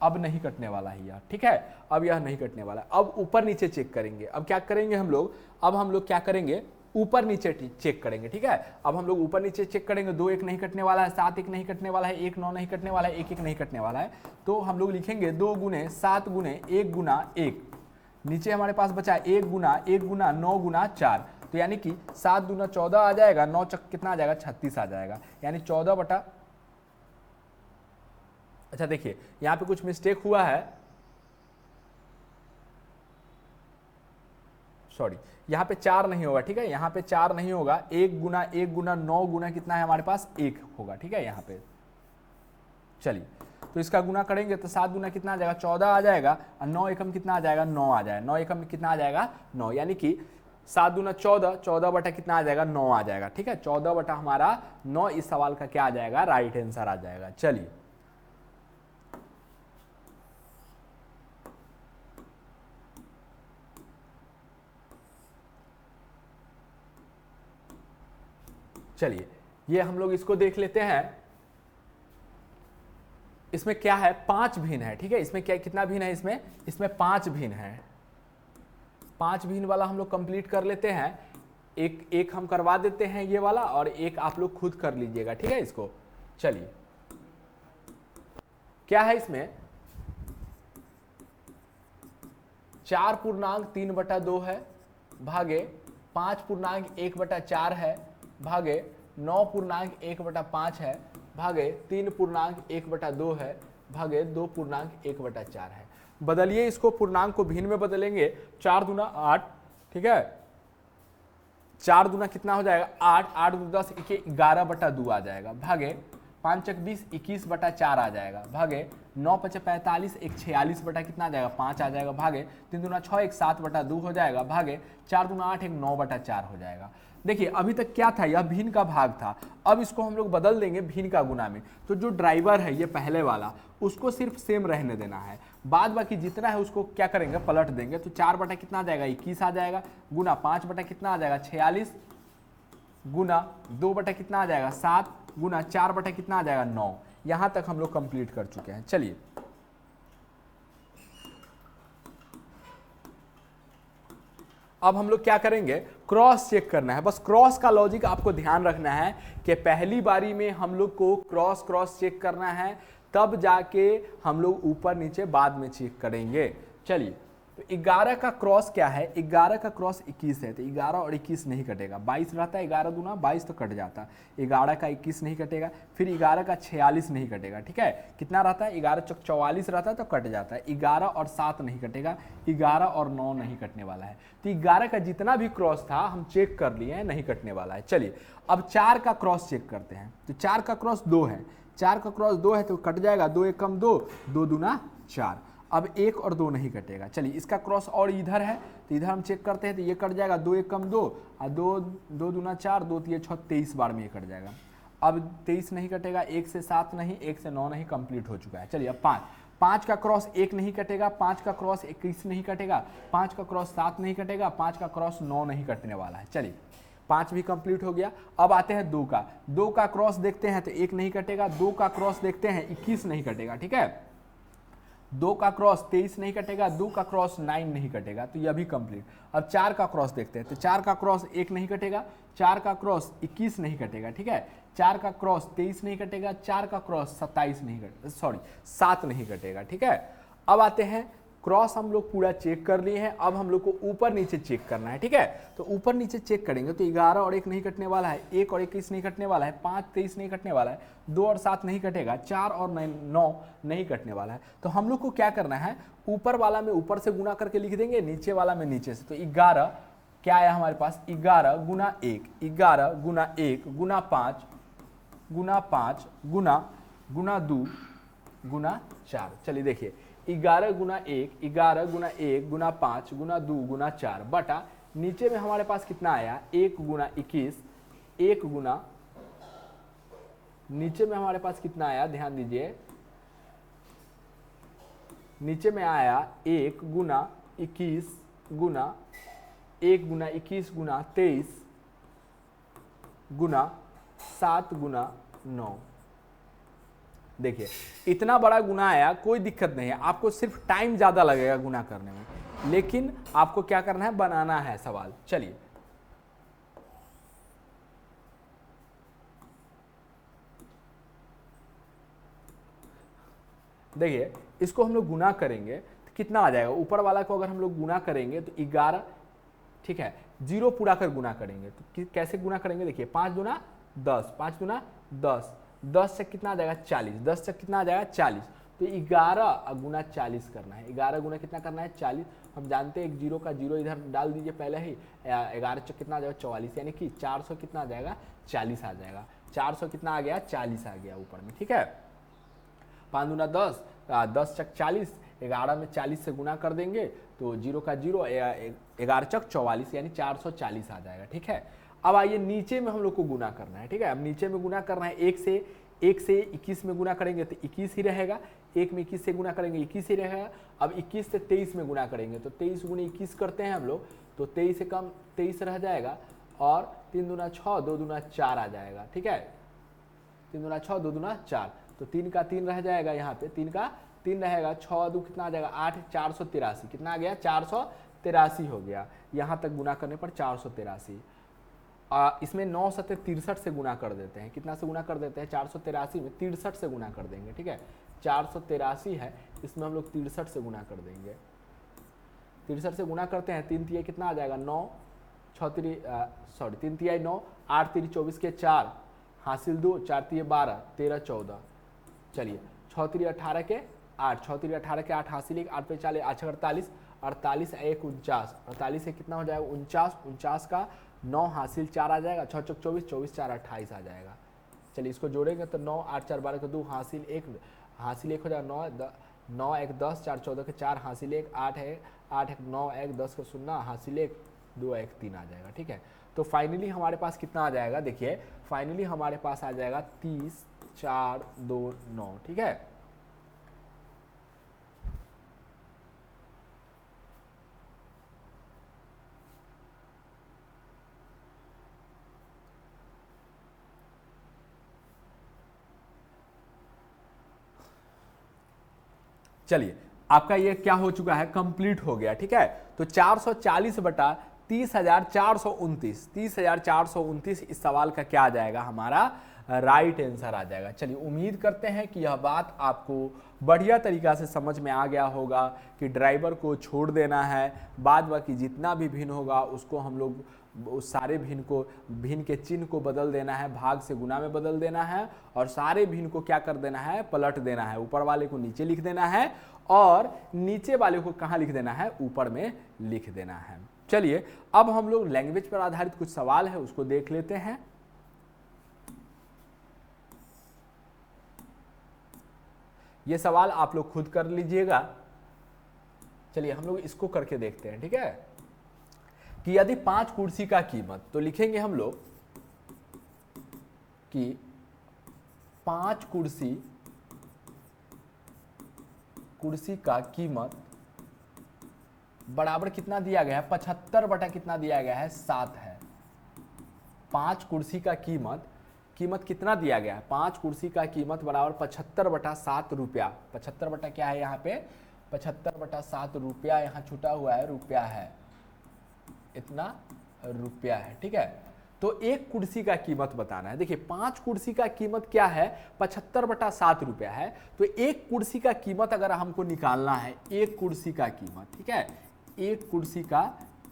अब नहीं कटने वाला है यह, ठीक है, अब यह नहीं कटने वाला। अब ऊपर नीचे चेक करेंगे। अब क्या करेंगे हम लोग, अब हम लोग क्या करेंगे, ऊपर नीचे चेक करेंगे, ठीक है। अब हम लोग ऊपर नीचे चेक करेंगे। 2 1 नहीं कटने वाला है, 7 1 नहीं कटने वाला है, 1 9 नहीं कटने वाला है, 1 1 नहीं कटने वाला है। तो हम लोग लिखेंगे 2 गुने 7 गुने 1 गुना 1। नीचे हमारे पास बचा 1 गुना 9 गुना 4। तो यानी कि 7 दूना 14 आ जाएगा, 9 चक कितना आ जाएगा 36 आ जाएगा, यानी 14 बटा। अच्छा देखिए यहाँ पे कुछ मिस्टेक हुआ है, सॉरी, यहाँ पे 4 नहीं होगा, ठीक है, यहाँ पे 4 नहीं होगा। 1 गुना 9 गुना कितना है हमारे पास 1 होगा, ठीक है यहाँ पे। चलिए तो इसका गुना करेंगे तो 7 गुना कितना आ जाएगा 14 आ जाएगा, और 9 एकम कितना आ जाएगा 9 आ जाएगा, 9 एकम कितना आ जाएगा 9, यानी कि 7 दूना 14, 14 बटा कितना आ जाएगा 9 आ जाएगा, ठीक है, 14 बटा हमारा 9 इस सवाल का क्या आ जाएगा, राइट आंसर आ जाएगा। चलिए चलिए ये हम लोग इसको देख लेते हैं। इसमें क्या है, 5 भिन्न है, ठीक है, इसमें क्या कितना भिन्न है, इसमें 5 भिन्न है। 5 भिन्न वाला हम लोग कंप्लीट कर लेते हैं। एक हम करवा देते हैं ये वाला, और एक आप लोग खुद कर लीजिएगा, ठीक है इसको। चलिए क्या है इसमें, 4 पूर्णांक 3 बटा 2 है भागे 5 पूर्णांक 1 बटा 4 है भागे 9 पूर्णांक 1 बटा 5 है भागे 3 पूर्णांक 1 बटा 2 है भागे 2 पूर्णांक 1 बटा 4 है। बदलिए इसको, पूर्णांक को भिन्न में बदलेंगे। 4 दूना 8, ठीक है, 4 दूना कितना हो जाएगा 8, 8 दूना 10 11 बटा 2 आ जाएगा भागे 5 चक 20 21 बटा 4 आ जाएगा भागे 9 5 45 1 46 बटा कितना आ जाएगा 5 आ जाएगा भागे 3 दूना 6 1 7 बटा 2 हो जाएगा भागे 4 दूना 8 1 9 बटा 4 हो जाएगा। देखिए अभी तक क्या था, यह भिन्न का भाग था। अब इसको हम लोग बदल देंगे भिन्न का गुना में। तो जो ड्राइवर है ये पहले वाला, उसको सिर्फ सेम रहने देना है, बाद बाकी जितना है उसको क्या करेंगे पलट देंगे। तो 4 बटा कितना आ जाएगा 21 आ जाएगा, गुना 5 बटा कितना आ जाएगा 46, गुना 2 बटा कितना आ जाएगा 7, गुना 4 बटा कितना आ जाएगा 9। यहां तक हम लोग कंप्लीट कर चुके हैं। चलिए अब हम लोग क्या करेंगे, क्रॉस चेक करना है। बस क्रॉस का लॉजिक आपको ध्यान रखना है कि पहली बारी में हम लोग को क्रॉस चेक करना है, तब जाके हम लोग ऊपर नीचे बाद में चेक करेंगे। चलिए तो 11 का क्रॉस क्या है, 11 का क्रॉस 21 है, तो 11 और 21 नहीं कटेगा, 22 रहता है, 11 दूना 22 तो कट जाता है, 11 का 21 नहीं कटेगा, फिर 11 का 46 नहीं कटेगा, ठीक है, कितना रहता है 11 चौक 44 रहता है तो कट जाता है, 11 और 7 नहीं कटेगा, 11 और 9 नहीं कटने वाला है। तो 11 का जितना भी क्रॉस था हम चेक कर लिए हैं, नहीं कटने वाला है। चलिए अब 4 का क्रॉस चेक करते हैं। तो 4 का क्रॉस 2 है, 4 का क्रॉस 2 है तो कट जाएगा, 2 एकम 2, 2 दूना 4। अब 1 और 2 नहीं कटेगा। चलिए इसका क्रॉस और इधर है तो इधर हम चेक करते हैं, तो ये कट जाएगा, 2 1 कम 2 और 2 2 दूना 4, 2 3 6, 23 बार में ये कट जाएगा। अब 23 नहीं कटेगा, 1 से 7 नहीं, 1 से 9 नहीं, कंप्लीट हो चुका है। चलिए अब 5 का क्रॉस 1 नहीं कटेगा, 5 का क्रॉस 21 नहीं कटेगा, 5 का क्रॉस 7 नहीं कटेगा, 5 का क्रॉस 9 नहीं कटने वाला है। चलिए 5 भी कंप्लीट हो गया। अब आते हैं 2 का क्रॉस देखते हैं तो 1 नहीं कटेगा, 2 का क्रॉस देखते हैं 21 नहीं कटेगा, ठीक है। 2 का क्रॉस 23 नहीं कटेगा, 2 का क्रॉस 9 नहीं कटेगा, तो यह भी कंप्लीट। अब 4 का क्रॉस देखते हैं तो 4 का क्रॉस 1 नहीं कटेगा, 4 का क्रॉस 21 नहीं कटेगा, ठीक है। 4 का क्रॉस 23 नहीं कटेगा, 4 का क्रॉस 27 नहीं कटेगा, सॉरी 7 नहीं कटेगा, ठीक है। अब आते हैं क्रॉस हम लोग पूरा चेक कर लिए हैं, अब हम लोग को ऊपर नीचे चेक करना है, ठीक है। तो ऊपर नीचे चेक करेंगे तो 11 और 1 नहीं कटने वाला है, 1 और 21 नहीं कटने वाला है, 5 23 नहीं कटने वाला है, 2 और 7 नहीं कटेगा, 4 और 9 नहीं कटने वाला है। तो हम लोग को क्या करना है, ऊपर वाला में ऊपर से गुना करके लिख देंगे, नीचे वाला में नीचे से। तो 11 क्या आया हमारे पास, 11 गुना 1, 11 गुना 1 गुना 5 गुना 2 गुना 4। चलिए देखिए 11 गुना 1, 11 गुना 1 गुना 5 गुना 2 गुना 4 बटा नीचे में हमारे पास कितना आया, 1 गुना 21, 1 गुना, नीचे में हमारे पास कितना आया, ध्यान दीजिए, नीचे में आया 1 गुना 21 गुना 1 गुना 21 गुना 23 गुना 7 गुना 9। देखिए इतना बड़ा गुना आया, कोई दिक्कत नहीं है, आपको सिर्फ टाइम ज़्यादा लगेगा गुना करने में, लेकिन आपको क्या करना है, बनाना है सवाल। चलिए देखिए इसको हम लोग गुना करेंगे तो कितना आ जाएगा, ऊपर वाला को अगर हम लोग गुना करेंगे तो 11, ठीक है, 0 पूरा कर गुना करेंगे तो कैसे गुना करेंगे, देखिए 5 दूना 10, 5 दूना 10, 10 से कितना आ जाएगा 40, 10 से कितना आ जाएगा 40, तो 11 गुना 40 करना है, 11 गुना कितना करना है 40। हम जानते हैं 1 0 का 0 इधर डाल दीजिए पहले ही, 11 से कितना आ जाएगा 44, यानी कि 400 कितना आ जाएगा 40 आ जाएगा, 400 कितना आ गया 40 आ गया ऊपर में, ठीक है। 5 दूना 10, 10 चक 40, 11 में 40 से गुना कर देंगे तो 0 का 0, 11 चक 44 यानी 440 आ जाएगा, ठीक है। अब आइए नीचे में हम लोग को गुना करना है, ठीक है। अब नीचे में गुना करना है, 1 से 21 में गुना करेंगे तो 21 ही रहेगा, 1 में 21 से गुना करेंगे 21 ही रहेगा। अब 21 से 23 में गुना करेंगे तो 23 गुना 21 करते हैं हम लोग, तो 23 से कम 23 रह जाएगा, और 3 दूना 6, 2 दूना 4 आ जाएगा, ठीक है। 3 दूना 6, 2 दूना 4, तो 3 का 3 रह जाएगा, यहाँ पे 3 का 3 रहेगा, 6 2 कितना आ जाएगा 8, 483 कितना आ गया 483 हो गया, यहाँ तक गुना करने पर 483। इसमें 9 7 63 से गुना कर देते हैं, कितना से गुना कर देते हैं 483 में 63 से गुना कर देंगे, ठीक है। 483 है, इसमें हम लोग 63 से गुना कर देंगे, 63 से गुना करते हैं, 3 तिहाई कितना आ जाएगा 9, 6 3 सॉरी 3 तिहाई 9, 8 3 24 के 4 हासिल 2, 4 तिहाई 12, 13 14, चलिए 6 3 18 के 8, 6 3 18 के 8 हासिल 1, 8 पे 40, 8 48, 48 1 49, 48 से कितना हो जाएगा 49, 49 का 9 हासिल 4 आ जाएगा, 6 चौक 24, 24 4 28 आ जाएगा। चलिए इसको जोड़ेंगे तो 9 8 4 12 के 2 हासिल 1 हो जाएगा 9 1 10, 4 14 के 4 हासिल 1, 8 है 8 1 9 1 10 के 0 हासिल 1, 2 1 3 आ जाएगा, ठीक है। तो फाइनली हमारे पास कितना आ जाएगा, देखिए फाइनली हमारे पास आ जाएगा 30 4 2 9, ठीक है। चलिए आपका ये क्या हो चुका है, कंप्लीट हो गया, ठीक है। तो 440 बटा 30,429, 30,429 इस सवाल का क्या आ जाएगा, हमारा राइट आंसर आ जाएगा। चलिए उम्मीद करते हैं कि यह बात आपको बढ़िया तरीका से समझ में आ गया होगा कि ड्राइवर को छोड़ देना है, बाद बाकी जितना भी भिन्न होगा उसको हम लोग उस सारे भिन्न के चिन्ह को बदल देना है, भाग से गुना में बदल देना है, और सारे भिन्न को क्या कर देना है, पलट देना है, ऊपर वाले को नीचे लिख देना है और नीचे वाले को कहाँ लिख देना है, ऊपर में लिख देना है। चलिए अब हम लोग लैंग्वेज पर आधारित कुछ सवाल है उसको देख लेते हैं। ये सवाल आप लोग खुद कर लीजिएगा, चलिए हम लोग इसको करके देखते हैं, ठीक है। कि यदि 5 कुर्सी का कीमत, तो लिखेंगे हम लोग कि 5 कुर्सी का कीमत बराबर कितना दिया गया है, 75 बटा कितना दिया गया है, 7 है। 5 कुर्सी का कीमत कितना दिया गया है, 5 कुर्सी का कीमत बराबर 75 बटा 7 रुपया। 75 बटा क्या है यहाँ पे, 75 बटा 7 रुपया, यहाँ छूटा हुआ है रुपया है, इतना रुपया है, ठीक है। तो एक कुर्सी का कीमत बताना है। देखिए 5 कुर्सी का कीमत क्या है, 75 बटा 7 रुपया है। तो एक कुर्सी का कीमत अगर हमको निकालना है, एक कुर्सी का कीमत, ठीक है, एक कुर्सी का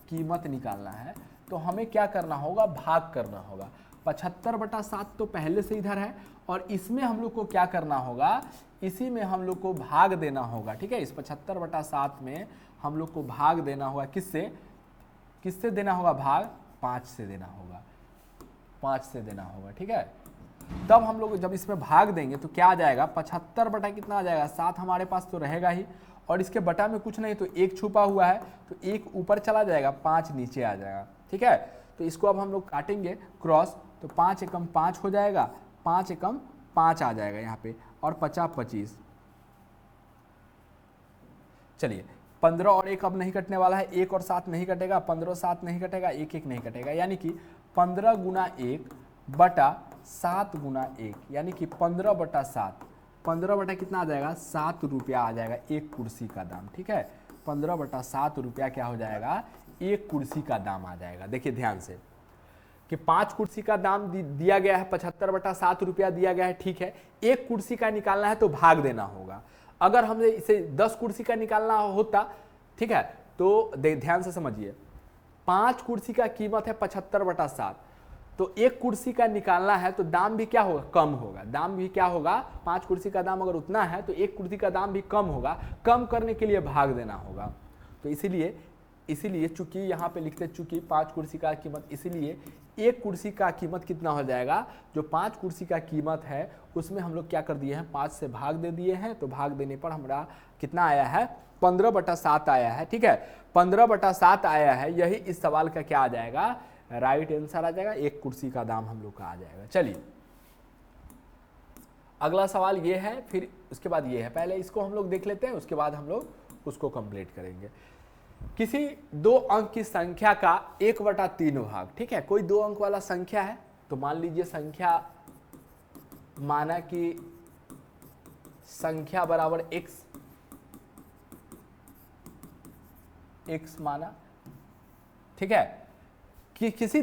कीमत निकालना है, तो हमें क्या करना होगा, भाग करना होगा। 75 बटा 7 तो पहले से इधर है, और इसमें हम लोग को क्या करना होगा, इसी में हम लोग को भाग देना होगा, ठीक है। इस 75 बटा 7 में हम लोग को भाग देना होगा, किससे देना होगा भाग, 5 से देना होगा, 5 से देना होगा, ठीक है। तब हम लोग जब इसमें भाग देंगे तो क्या आ जाएगा, 75 बटा कितना आ जाएगा, 7 हमारे पास तो रहेगा ही, और इसके बटा में कुछ नहीं, तो 1 छुपा हुआ है, तो 1 ऊपर चला जाएगा, 5 नीचे आ जाएगा, ठीक है। तो इसको अब हम लोग काटेंगे क्रॉस, तो 5 एकम 5 हो जाएगा, 5 एकम 5 आ जाएगा यहाँ पे, और 50 25। चलिए 15 और 1 अब नहीं कटने वाला है, 1 और 7 नहीं कटेगा, 15 7 नहीं कटेगा, 1 1 नहीं कटेगा, यानी कि 15 गुना 1 बटा 7 गुना 1, यानी कि 15 बटा 7, 15 बटा कितना आ जाएगा, 7 रुपया आ जाएगा एक कुर्सी का दाम, ठीक है। 15 बटा 7 रुपया क्या हो जाएगा, एक कुर्सी का दाम आ जाएगा। देखिए ध्यान से कि 5 कुर्सी का दाम दिया गया है, 75 बटा 7 रुपया दिया गया है, ठीक है। एक कुर्सी का निकालना है तो भाग देना होगा। अगर हमें इसे 10 कुर्सी का निकालना होता, ठीक है, तो ध्यान से समझिए, 5 कुर्सी का कीमत है 75 बटा 7, तो एक कुर्सी का निकालना है तो दाम भी क्या होगा, कम होगा। दाम भी क्या होगा, 5 कुर्सी का दाम अगर उतना है तो एक कुर्सी का दाम भी कम होगा। कम करने के लिए भाग देना होगा। तो इसीलिए चूंकि यहाँ पे लिखते चूंकि 5 कुर्सी का कीमत, इसीलिए एक कुर्सी का कीमत कितना हो जाएगा, जो 5 कुर्सी का कीमत है उसमें हम लोग क्या कर दिए हैं, 5 से भाग दे दिए हैं। तो भाग देने पर हमारा कितना आया है, 15 बटा 7 आया है, ठीक है। 15 बटा 7 आया है, यही इस सवाल का क्या आ जाएगा, राइट आंसर आ जाएगा। एक कुर्सी का दाम हम लोग का आ जाएगा। चलिए अगला सवाल ये है, फिर उसके बाद ये है। पहले इसको हम लोग देख लेते हैं, उसके बाद हम लोग उसको कंप्लीट करेंगे। किसी 2 अंक की संख्या का 1/3 भाग, ठीक है। कोई 2 अंक वाला संख्या है, तो मान लीजिए संख्या, माना कि संख्या बराबर x माना, ठीक है। कि किसी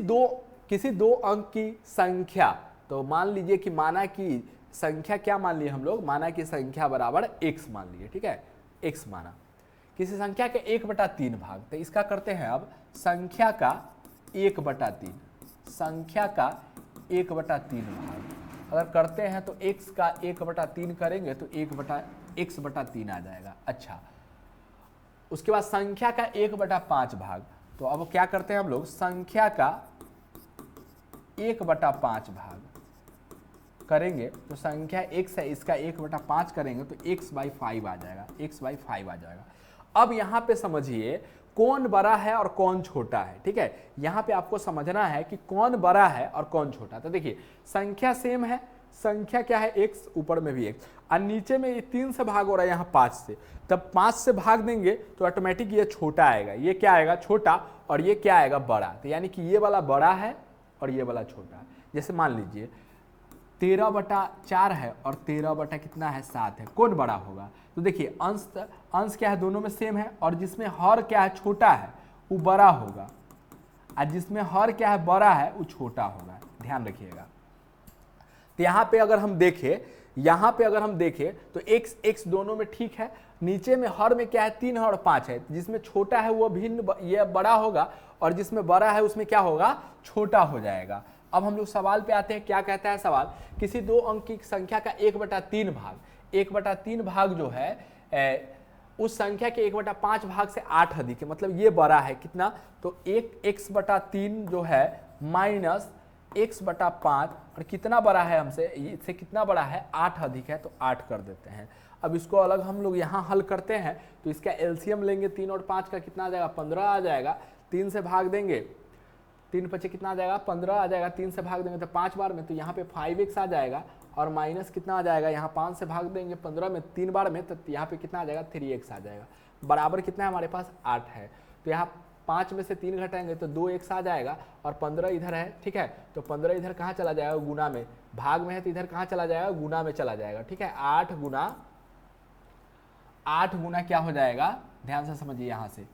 दो अंक की संख्या, तो मान लीजिए कि माना कि संख्या क्या मान लिए हम लोग, माना कि संख्या बराबर x मान लिए, ठीक है, x माना किसी संख्या के 1/3 भाग। तो इसका करते हैं अब संख्या का 1/3, संख्या का 1/3 भाग अगर करते हैं तो x का 1/3 करेंगे तो 1/x/3 आ जाएगा। अच्छा, उसके बाद संख्या का 1/5 भाग, तो अब क्या करते हैं हम लोग, संख्या का 1/5 भाग करेंगे तो संख्या x है, इसका 1/5 करेंगे तो x/5 आ जाएगा, x/5 आ जाएगा। अब यहाँ पे समझिए कौन बड़ा है और कौन छोटा है, ठीक है। यहाँ पे आपको समझना है कि कौन बड़ा है और कौन छोटा। तो देखिए संख्या सेम है, संख्या क्या है x, ऊपर में भी x, और नीचे में ये 3 से भाग हो रहा है यहाँ 5 से, तब 5 से भाग देंगे तो ऑटोमेटिक ये छोटा आएगा, ये क्या आएगा, छोटा, और ये क्या आएगा, बड़ा। तो यानी कि ये वाला बड़ा है और ये वाला छोटा है। जैसे मान लीजिए 13/4 है और 13 बटा कितना है, 7 है, कौन बड़ा होगा। तो देखिए अंश क्या है, दोनों में सेम है, और जिसमें हर क्या है, छोटा है, वो बड़ा होगा, और जिसमें हर क्या है, बड़ा है, वो छोटा होगा। ध्यान रखिएगा। तो यहाँ पे अगर हम देखें तो x दोनों में ठीक है, नीचे में हर में क्या है, 3 है और 5 है, जिसमें छोटा है वो भिन्न, ये बड़ा होगा, और जिसमें बड़ा है उसमें क्या होगा, छोटा हो जाएगा। अब हम लोग सवाल पे आते हैं, क्या कहता है सवाल, किसी 2 अंक की संख्या का 1/3 भाग, 1/3 भाग जो है उस संख्या के 1/5 भाग से 8 अधिक है, मतलब ये बड़ा है कितना, तो 1x/3 जो है माइनस x/5, और कितना बड़ा है हमसे, इससे कितना बड़ा है, 8 अधिक है, तो 8 कर देते हैं। अब इसको अलग हम लोग यहाँ हल करते हैं तो इसका एलसीएम लेंगे 3 और 5 का कितना आ जाएगा 15 आ जाएगा, 3 से भाग देंगे 3 पचे कितना आ जाएगा 15 आ जाएगा, 3 से भाग देंगे तो 5 बार में, तो यहाँ पे 5x आ जाएगा और माइनस कितना आ जाएगा यहाँ 5 से भाग देंगे 15 में 3 बार में, तो यहाँ पे कितना आ जाएगा 3x आ जाएगा, बराबर कितना है हमारे पास 8 है। तो यहाँ 5 में से 3 घटाएंगे तो 2x आ जाएगा और 15 इधर है, ठीक है, तो 15 इधर कहाँ चला जाएगा गुना में, भाग में है तो इधर कहाँ चला जाएगा गुना में चला जाएगा, ठीक है। 8 गुना क्या हो जाएगा, ध्यान से समझिए यहाँ से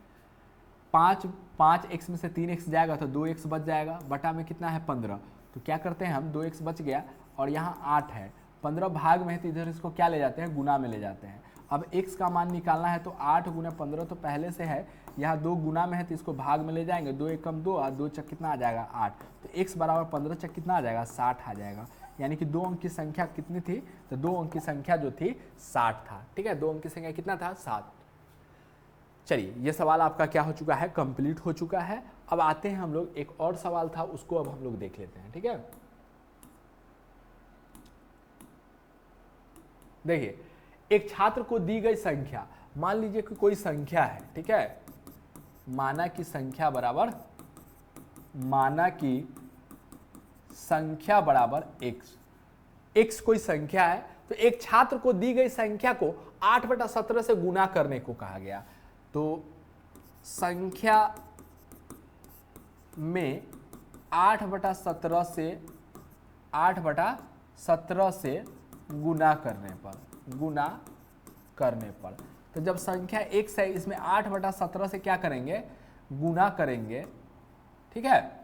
5x में से 3x जाएगा तो 2x बच जाएगा, बटा में कितना है 15, तो क्या करते हैं हम 2x बच गया और यहाँ 8 है, 15 भाग में है तो इधर इसको क्या ले जाते हैं गुना में ले जाते हैं। अब x का मान निकालना है तो 8 गुना 15 तो पहले से है, यहाँ 2 गुना में है तो इसको भाग में ले जाएंगे, 2 एक कम 2 और 2 चक कितना आ जाएगा 8, तो x बराबर 15 चक कितना आ जाएगा 60 आ जाएगा, यानी कि 2 अंक की संख्या कितनी थी, तो 2 अंक की संख्या जो थी 60 था, ठीक है, 2 अंक की संख्या कितना था 7। चलिए ये सवाल आपका क्या हो चुका है, कंप्लीट हो चुका है। अब आते हैं हम लोग, एक और सवाल था उसको अब हम लोग देख लेते हैं, ठीक है। देखिए एक छात्र को दी गई संख्या, मान लीजिए कि कोई संख्या है, ठीक है, माना कि संख्या बराबर x कोई संख्या है, तो एक छात्र को दी गई संख्या को 8/17 से गुना करने को कहा गया, तो संख्या में 8/17 से गुना करने पर, तो जब संख्या x है इसमें 8/17 से क्या करेंगे गुना करेंगे, ठीक है,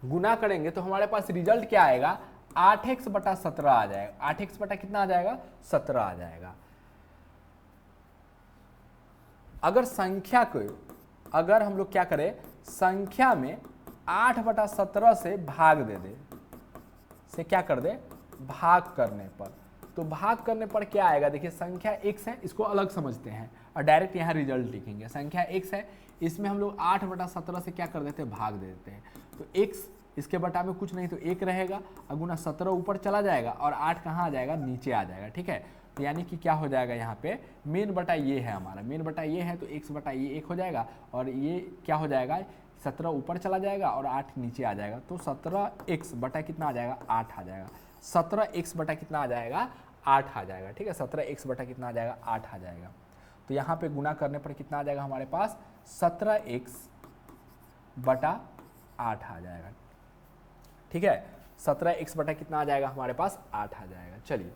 गुना करेंगे तो हमारे पास रिजल्ट क्या आएगा 8x/17 आ जाएगा, 8x बटा कितना आ जाएगा 17 आ जाएगा। अगर हम लोग क्या करें संख्या में 8/17 से भाग दे दे, से क्या कर दे भाग करने पर, तो भाग करने पर क्या आएगा, देखिए संख्या x है, इसको अलग समझते हैं और डायरेक्ट यहाँ रिजल्ट लिखेंगे। संख्या x है, इसमें हम लोग 8/17 से क्या कर देते हैं भाग दे देते हैं, तो x इसके बटा में कुछ नहीं तो 1 रहेगा, अगुना 17 ऊपर चला जाएगा और 8 कहाँ आ जाएगा नीचे आ जाएगा, ठीक है। तो यानी कि क्या हो जाएगा यहाँ पे मेन बटा ये है हमारा, मेन बटा ये है तो x बटा ये 1 हो जाएगा और ये क्या हो जाएगा 17 ऊपर चला जाएगा और 8 नीचे आ जाएगा, तो 17x बटा कितना आ जाएगा 8 आ जाएगा, 17x बटा कितना आ जाएगा 8 आ जाएगा, ठीक है, 17x बटा कितना आ जाएगा 8 आ जाएगा। तो यहाँ पे गुना करने पर कितना आ जाएगा हमारे पास 17x बटा 8 आ जाएगा, ठीक है, 17x बटा कितना आ जाएगा हमारे पास 8 आ जाएगा। चलिए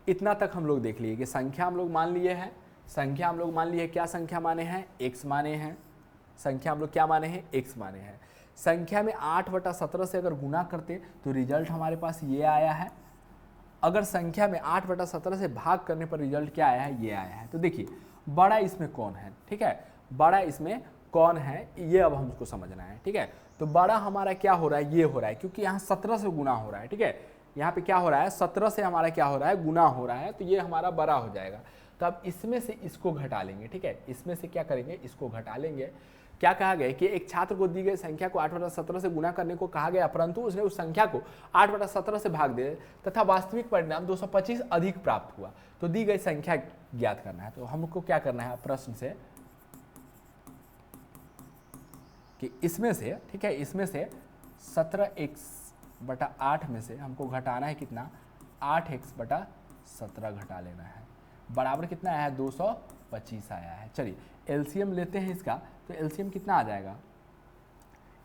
इतना तक हम लोग देख लिए कि संख्या हम लोग मान लिए हैं, क्या संख्या माने हैं x माने हैं, संख्या हम लोग क्या माने हैं x माने हैं। संख्या में 8/17 से अगर गुना करते तो रिजल्ट हमारे पास ये आया है, अगर संख्या में 8/17 से भाग करने पर रिजल्ट क्या आया है ये आया है। तो देखिए बड़ा इसमें कौन है, ठीक है, बड़ा इसमें कौन है ये अब हमको समझना है, ठीक है। तो बड़ा हमारा क्या हो रहा है ये हो रहा है, क्योंकि यहाँ 17 से गुना हो रहा है, ठीक है, यहाँ पे क्या हो रहा है 17 से हमारा क्या हो रहा है गुना हो रहा है, तो ये हमारा बड़ा हो जाएगा। तो अब इसमें से इसको घटा लेंगे, ठीक है, इसमें से क्या करेंगे इसको घटा लेंगे। क्या कहा गया कि एक छात्र को दी गई संख्या को 8/17 से गुना करने को कहा गया, परंतु उसने उस संख्या को 8/17 से भाग दे तथा वास्तविक परिणाम 225 अधिक प्राप्त हुआ, तो दी गई संख्या ज्ञात करना है। तो हमको क्या करना है प्रश्न से कि इसमें से, ठीक है, इसमें से 17x/8 में से हमको घटाना है कितना 8x/17 घटा लेना है, बराबर कितना आया है 225 आया है। चलिए एलसीएम लेते हैं इसका, तो एलसीएम कितना आ जाएगा,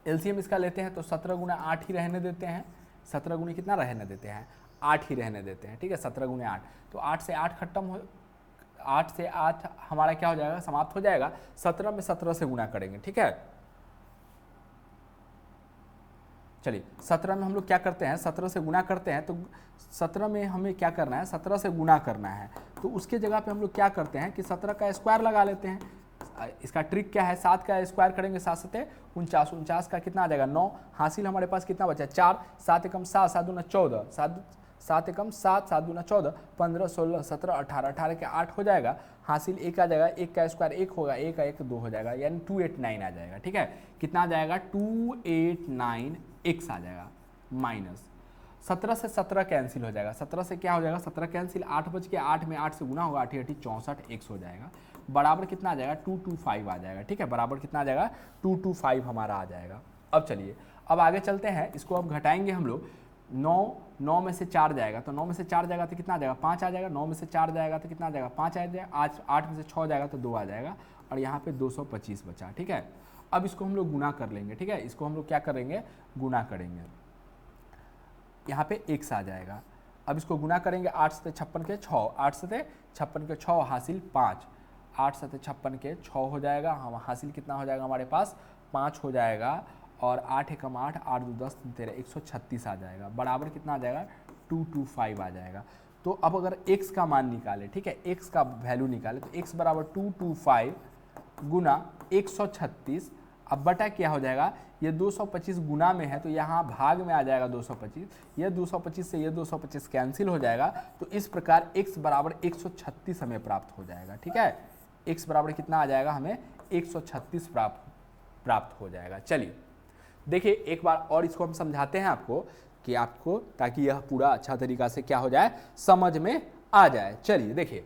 एलसीएम इसका लेते हैं तो 17 गुना 8 ही रहने देते हैं, 17 गुना कितना रहने देते हैं 8 ही रहने देते हैं, ठीक है, 17 गुना 8, तो 8 से 8 खत्म हो, 8 से 8 हमारा क्या हो जाएगा समाप्त हो जाएगा, 17 में 17 से गुना करेंगे, ठीक है। चलिए 17 में हम लोग क्या करते हैं 17 से गुना करते हैं, तो 17 में हमें क्या करना है 17 से गुना करना है, तो उसके जगह पे हम लोग क्या करते हैं कि 17 का स्क्वायर लगा लेते हैं। इसका ट्रिक क्या है 7 का स्क्वायर करेंगे 7 7 49, 49 का कितना आ जाएगा 9, हासिल हमारे पास कितना बचा 4, 7 एकम 7, 7 दूना 14, 7 एकम 7, 7 दूना 14, 15 16 17 18, 18 के 8 हो जाएगा, हासिल 1 आ जाएगा, 1 का स्क्वायर 1 होगा, 1 का 1 2 हो जाएगा, यानी 289 आ जाएगा, ठीक है, कितना आ जाएगा 289x आ जाएगा, माइनस 17 से 17 कैंसिल हो जाएगा, 17 से क्या हो जाएगा, 17 कैंसिल, 8 बच के 8 में 8 से गुना होगा, 8 8 64, x हो जाएगा, बराबर कितना आ जाएगा 225 आ जाएगा। ठीक है, बराबर कितना आ जाएगा 225 हमारा आ जाएगा। अब चलिए अब आगे चलते हैं, इसको अब घटाएंगे हम लोग। 9 में से 4 जाएगा तो 9 में से 4 जाएगा तो कितना आ जाएगा 5 आ जाएगा, 9 में से 4 जाएगा तो कितना आ जाएगा 5 आ जाएगा, 8 में से 6 जाएगा तो 2 आ जाएगा, और यहाँ पे 225 बचा। ठीक है, अब इसको हम लोग गुना कर लेंगे। ठीक है, इसको हम लोग क्या करेंगे, गुना करेंगे, यहाँ पे x आ जाएगा। अब इसको गुना करेंगे 8 से 56 के 6, 8 से 56 के 6 हासिल 5, 8 से 56 के 6 हो जाएगा, हम हासिल कितना हो जाएगा हमारे पास 5 हो जाएगा, और 8 एकम 8, 8 2 10 13 136 आ जाएगा, बराबर कितना आ जाएगा 225 आ जाएगा। तो अब अगर x का मान निकाले, ठीक है, x का वैल्यू निकाले तो x बराबर 225 गुना 136, अब बटा क्या हो जाएगा, ये 225 गुना में है तो यहाँ भाग में आ जाएगा 225, ये 225 से ये 225 कैंसिल हो जाएगा, तो इस प्रकार x बराबर 136 हमें प्राप्त हो जाएगा। ठीक है, x बराबर कितना आ जाएगा, हमें 136 प्राप्त हो जाएगा। चलिए देखिए एक बार और इसको हम समझाते हैं आपको, कि आपको ताकि यह पूरा अच्छा तरीका से क्या हो जाए, समझ में आ जाए। चलिए देखिए,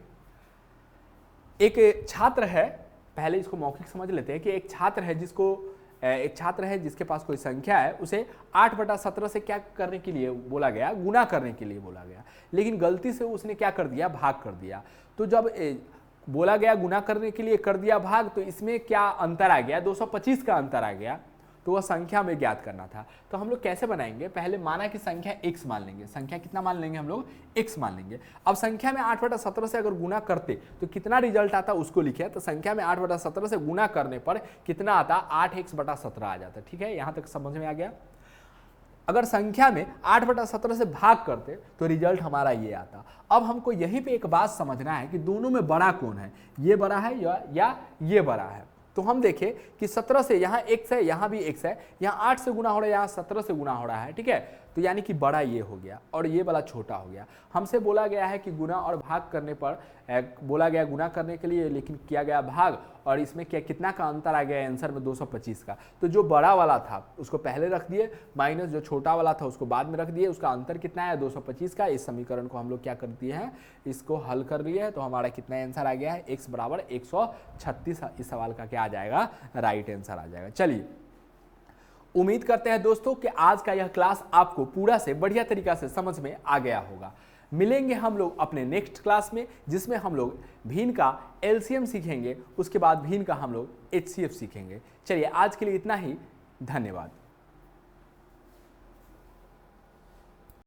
एक छात्र है, पहले इसको मौखिक समझ लेते हैं कि एक छात्र है जिसके पास कोई संख्या है, उसे 8/17 से क्या करने के लिए बोला गया, गुना करने के लिए बोला गया, लेकिन गलती से उसने क्या कर दिया, भाग कर दिया। तो जब बोला गया गुना करने के लिए कर दिया भाग, तो इसमें क्या अंतर आ गया, 225 का अंतर आ गया, तो वह संख्या में ज्ञात करना था। तो हम लोग कैसे बनाएंगे, पहले माना कि संख्या x मान लेंगे, संख्या कितना मान लेंगे हम लोग, x मान लेंगे। अब संख्या में 8/17 से अगर गुना करते तो कितना रिजल्ट आता उसको लिखे, तो संख्या में 8/17 से गुना करने पर कितना आता, 8x/17 आ जाता। ठीक है, यहां तक समझ में आ गया। अगर संख्या में 8/17 से भाग करते तो रिजल्ट हमारा ये आता। अब हमको यहीं पे एक बात समझना है कि दोनों में बड़ा कौन है, ये बड़ा है या ये बड़ा है। तो हम देखें कि 17 से यहाँ x है, यहाँ भी x है, यहाँ 8 से गुना हो रहा है, यहाँ 17 से गुना हो रहा है। ठीक है, तो यानी कि बड़ा ये हो गया और ये वाला छोटा हो गया। हमसे बोला गया है कि गुना और भाग करने पर बोला गया गुना करने के लिए, लेकिन किया गया भाग, और इसमें क्या कितना का अंतर आ गया आंसर में, 225 का। तो जो बड़ा वाला था उसको पहले रख दिए, माइनस जो छोटा वाला था उसको बाद में रख दिए, उसका अंतर कितना है 225 का। इस समीकरण को हम लोग क्या कर दिए हैं, इसको हल कर लिए हैं, तो हमारा कितना आंसर आ गया है, x बराबर 136। इस सवाल का क्या आ जाएगा, राइट आंसर आ जाएगा। चलिए उम्मीद करते हैं दोस्तों कि आज का यह क्लास आपको पूरा से बढ़िया तरीका से समझ में आ गया होगा। मिलेंगे हम लोग अपने नेक्स्ट क्लास में, जिसमें हम लोग भिन्न का एलसीएम सीखेंगे, उसके बाद भिन्न का हम लोग एचसीएफ सीखेंगे। चलिए आज के लिए इतना ही, धन्यवाद।